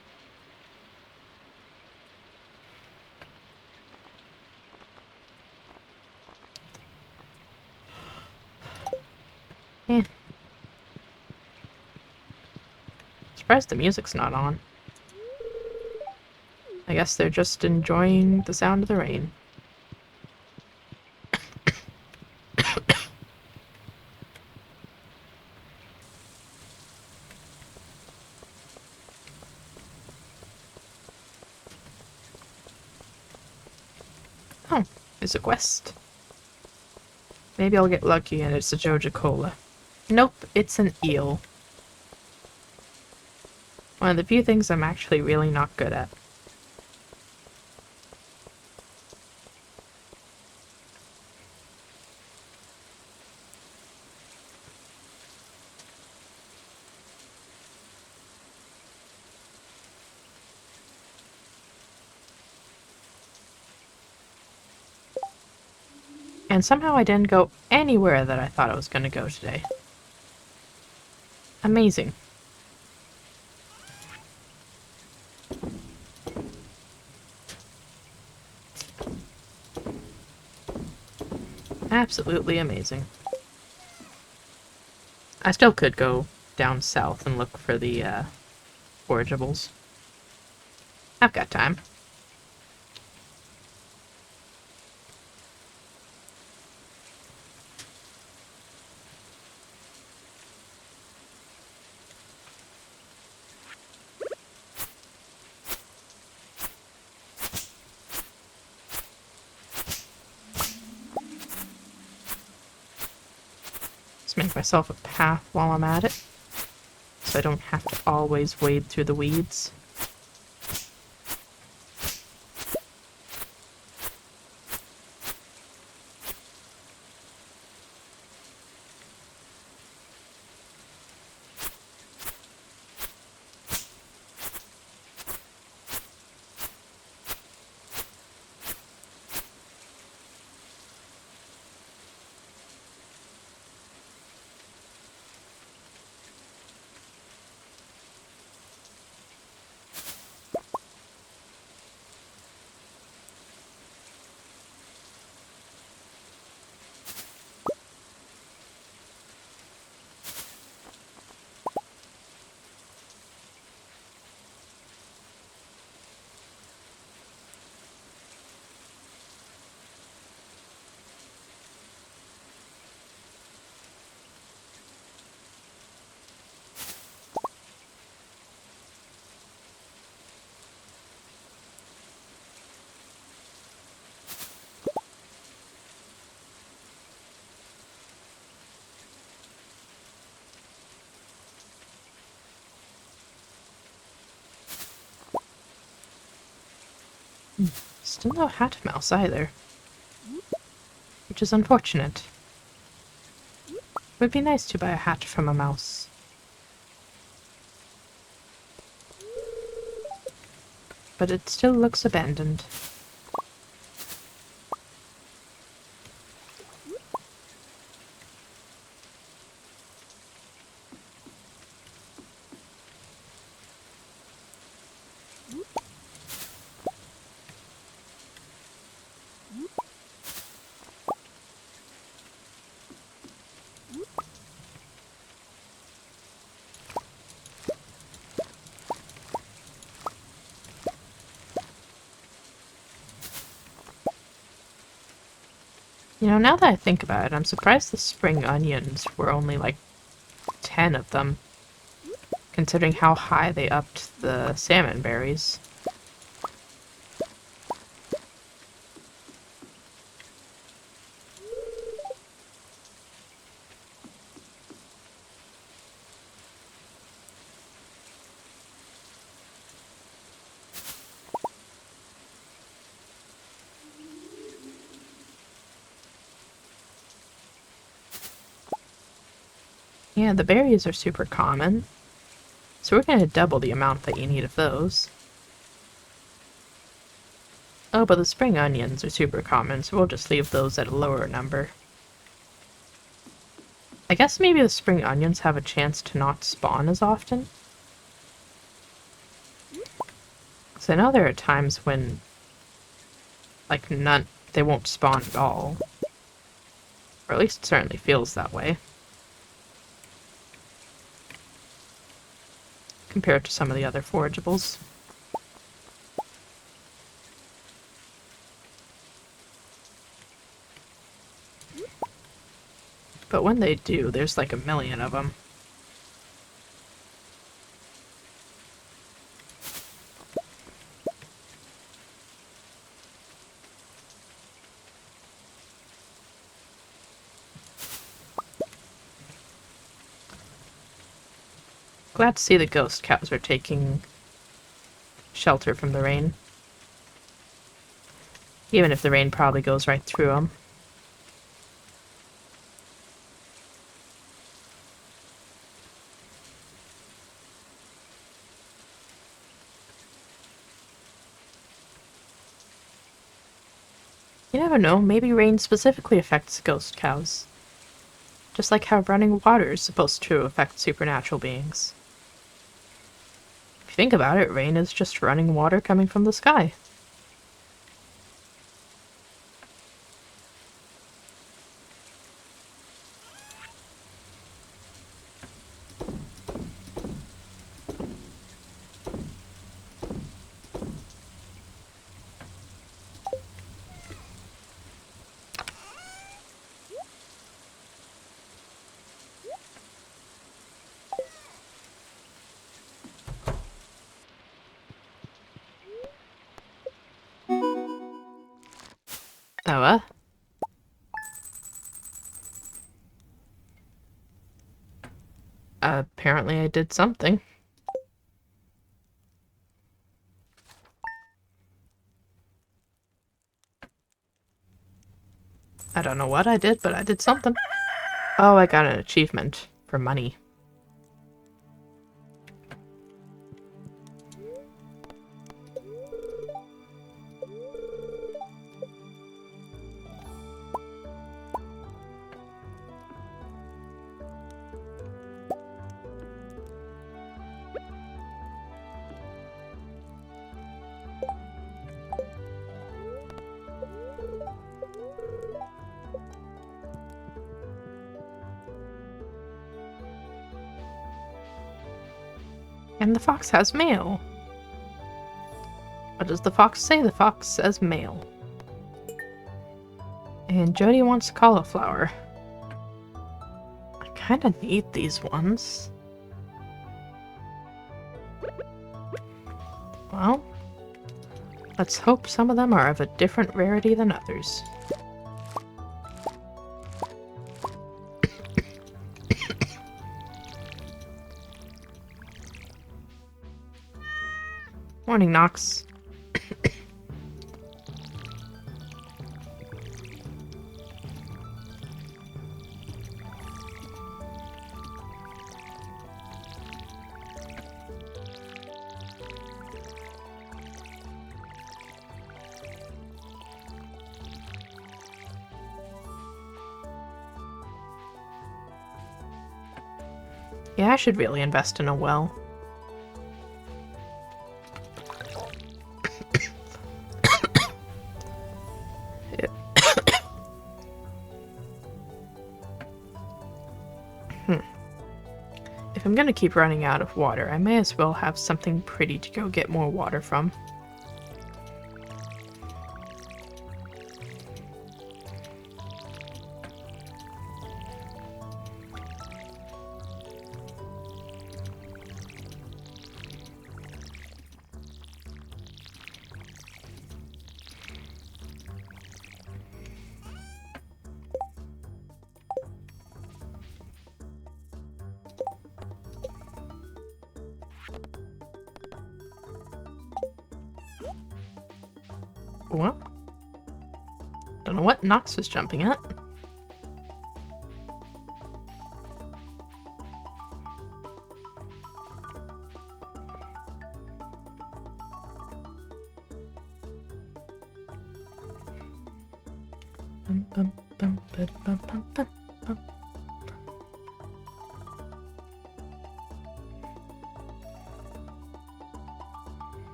Eh. Surprised the music's not on. I guess they're just enjoying the sound of the rain. Oh, it's a quest. Maybe I'll get lucky and it's a Joja Cola. Nope, it's an eel. One of the few things I'm actually really not good at. And somehow I didn't go anywhere that I thought I was going to go today. Amazing. Absolutely amazing. I still could go down south and look for the forageables. I've got time. Just make myself a path while I'm at it, so I don't have to always wade through the weeds. Still no hat mouse either, which is unfortunate. It would be nice to buy a hat from a mouse. But it still looks abandoned. You know, now that I think about it, I'm surprised the spring onions were only like 10 of them, considering how high they upped the salmon berries. Yeah, the berries are super common, so we're going to double the amount that you need of those. Oh, but the spring onions are super common, so we'll just leave those at a lower number. I guess maybe the spring onions have a chance to not spawn as often. Because I know there are times when, like, they won't spawn at all. Or at least it certainly feels that way. Compared to some of the other forageables. But when they do, there's like a million of them. Glad to see the ghost cows are taking shelter from the rain. Even if the rain probably goes right through them. You never know, maybe rain specifically affects ghost cows. Just like how running water is supposed to affect supernatural beings. If you think about it, rain is just running water coming from the sky. Oh, apparently I did something. I don't know what I did, but I did something. Oh, I got an achievement for money. And the fox has mail. What does the fox say? The fox says mail. And Jody wants cauliflower. I kinda need these ones. Well, let's hope some of them are of a different rarity than others. Morning, Knox. Yeah, I should really invest in a well. If I'm gonna keep running out of water, I may as well have something pretty to go get more water from. Well, don't know what Nox was jumping at.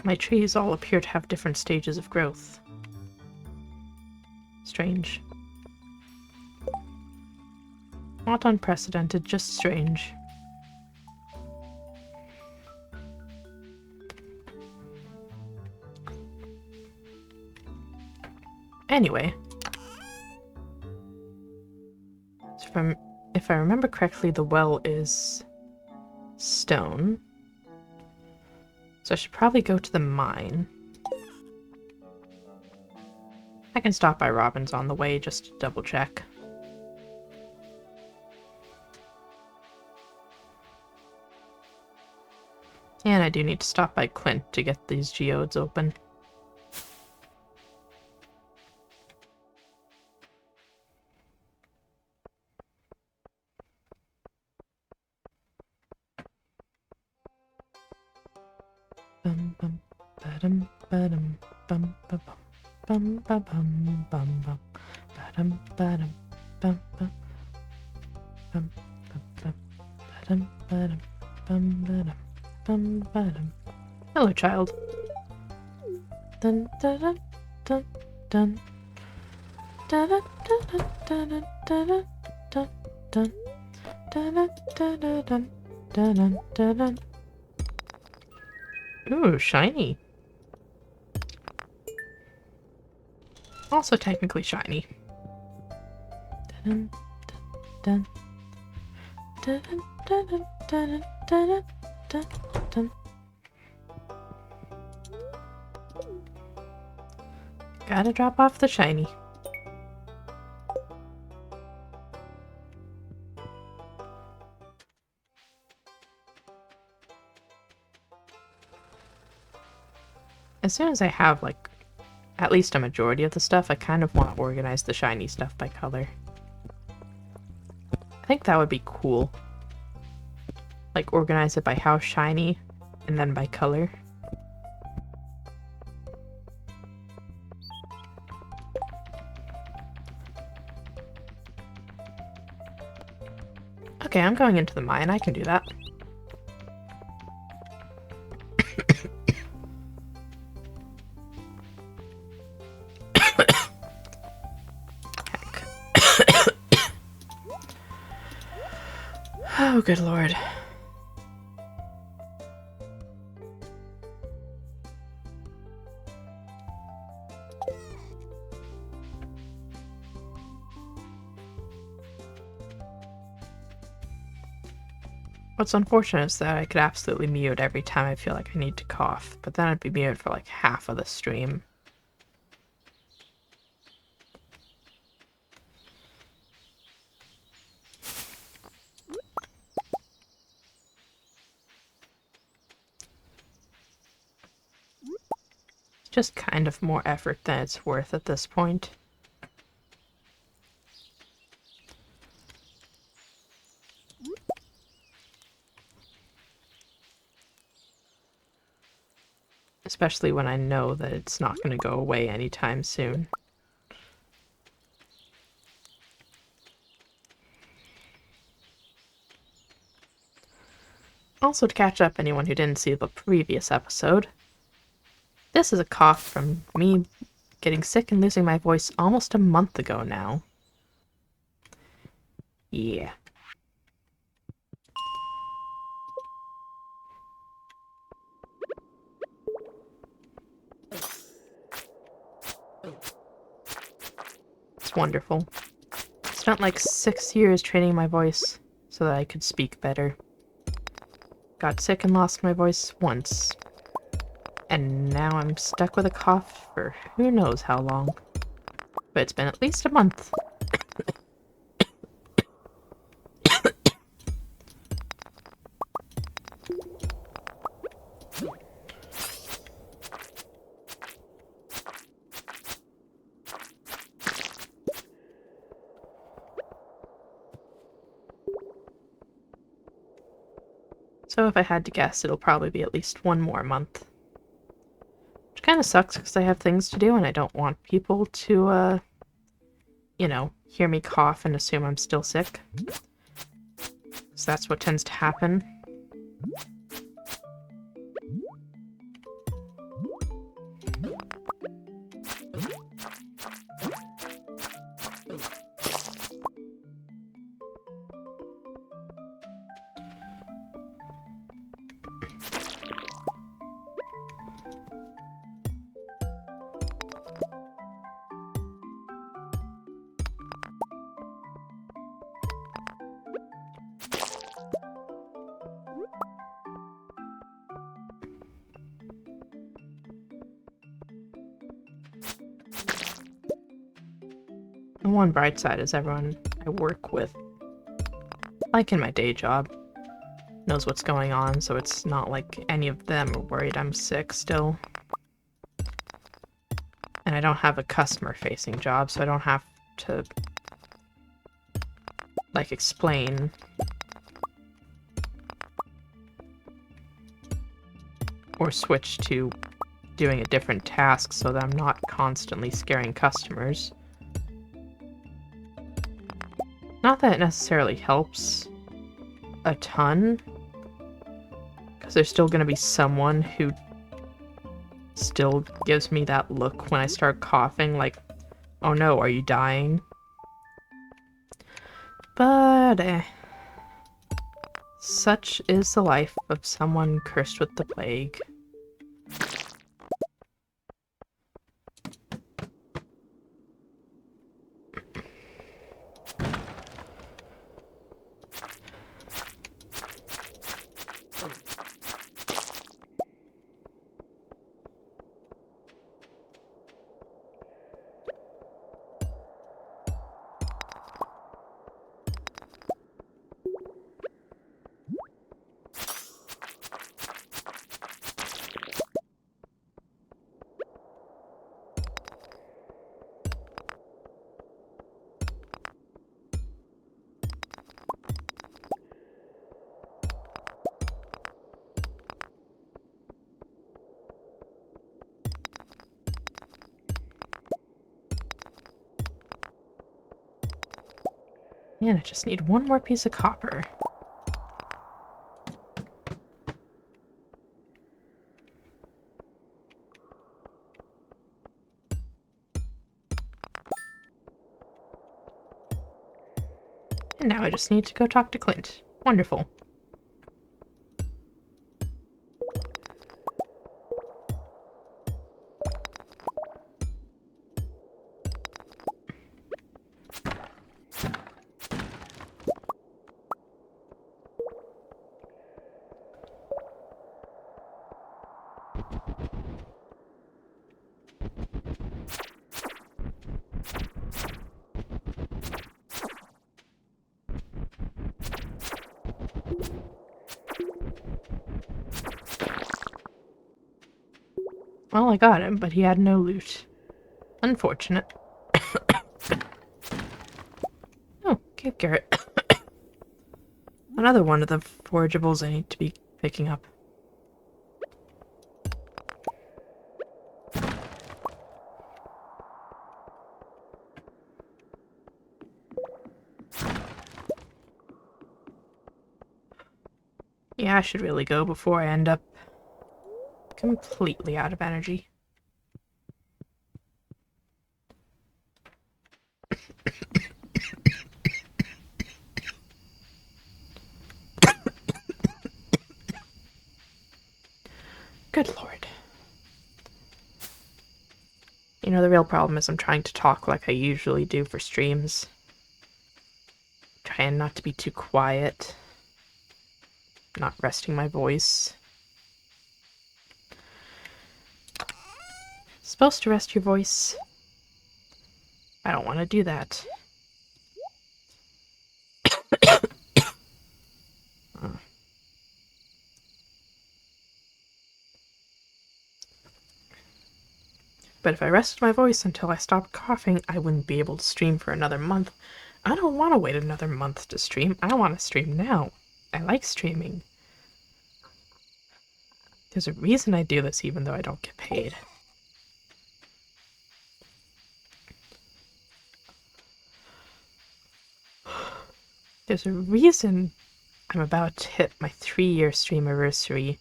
My trees all appear to have different stages of growth. Strange. Not unprecedented, just strange. Anyway. So if I remember correctly, the well is stone. So I should probably go to the mine. I can stop by Robin's on the way just to double check. And I do need to stop by Clint to get these geodes open. Bum bum ba-dum ba-dum bum ba bum bum ba bum bum bum ba-dum ba-dum bum bum bum ba-dum ba-dum bum ba-dum bum ba-dum. Hello, child. Dun dun dun dun dun dun dun dun dun dun dun dun dun dun dun dun dun. Ooh, shiny. Also technically shiny. Dun, dun, dun, dun, dun, dun, dun, dun, dun. Gotta drop off the shiny. As soon as I have, like, at least a majority of the stuff, I kind of want to organize the shiny stuff by color. I think that would be cool. Like, organize it by how shiny, and then by color. Okay, I'm going into the mine. I can do that. Oh, good lord. What's unfortunate is that I could absolutely mute every time I feel like I need to cough, but then I'd be muted for like half of the stream. It's just kind of more effort than it's worth at this point. Especially when I know that it's not going to go away anytime soon. Also, to catch up anyone who didn't see the previous episode, this is a cough from me getting sick and losing my voice almost a month ago now. Yeah. It's wonderful. I spent like 6 years training my voice so that I could speak better. Got sick and lost my voice once. And now I'm stuck with a cough for who knows how long. But it's been at least a month. So if I had to guess, it'll probably be at least one more month. Which kind of sucks because I have things to do and I don't want people to, you know, hear me cough and assume I'm still sick. So that's what tends to happen. The one bright side is everyone I work with, like in my day job, knows what's going on, so it's not like any of them are worried I'm sick still. And I don't have a customer-facing job, so I don't have to, like, explain or switch to doing a different task so that I'm not constantly scaring customers. Not that it necessarily helps a ton, because there's still going to be someone who still gives me that look when I start coughing, like, oh no, are you dying? But, such is the life of someone cursed with the plague. Man, I just need one more piece of copper. And now I just need to go talk to Clint. Wonderful. Well, I got him, but he had no loot. Unfortunate. Oh, Cape Carrot. Another one of the forageables I need to be picking up. Yeah, I should really go before I end up completely out of energy. Good lord. You know, the real problem is I'm trying to talk like I usually do for streams. Trying not to be too quiet. Not resting my voice. Supposed to rest your voice. I don't want to do that. But if I rested my voice until I stopped coughing, I wouldn't be able to stream for another month. I don't want to wait another month to stream. I want to stream now. I like streaming. There's a reason I do this even though I don't get paid. There's a reason I'm about to hit my 3-year stream anniversary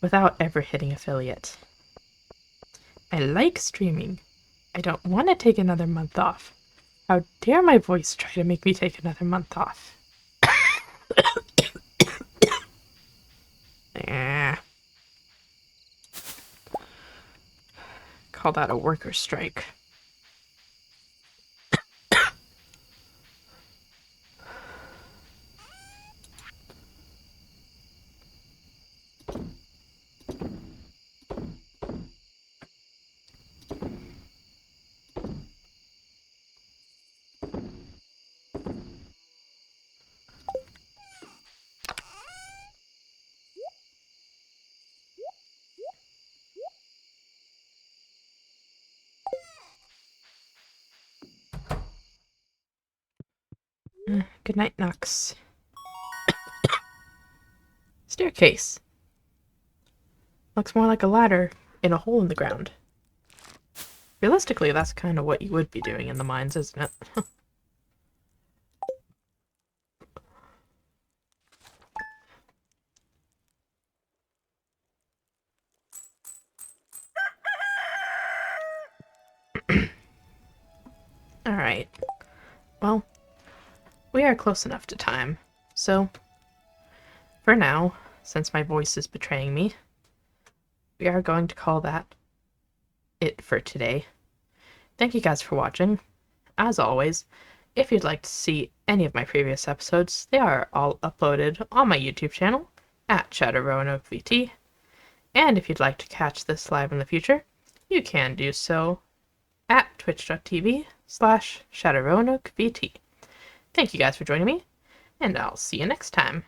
without ever hitting affiliate. I like streaming. I don't want to take another month off. How dare my voice try to make me take another month off? Call that a worker strike. Good night, Nux. Staircase. Looks more like a ladder in a hole in the ground. Realistically, that's kind of what you would be doing in the mines, isn't it? Alright. Well, we are close enough to time. So, for now, since my voice is betraying me, we are going to call that it for today. Thank you guys for watching. As always, if you'd like to see any of my previous episodes, they are all uploaded on my YouTube channel at Roanoke VT. And if you'd like to catch this live in the future, you can do so at twitch.tv/ShadowRoanokeVT. Thank you guys for joining me, and I'll see you next time.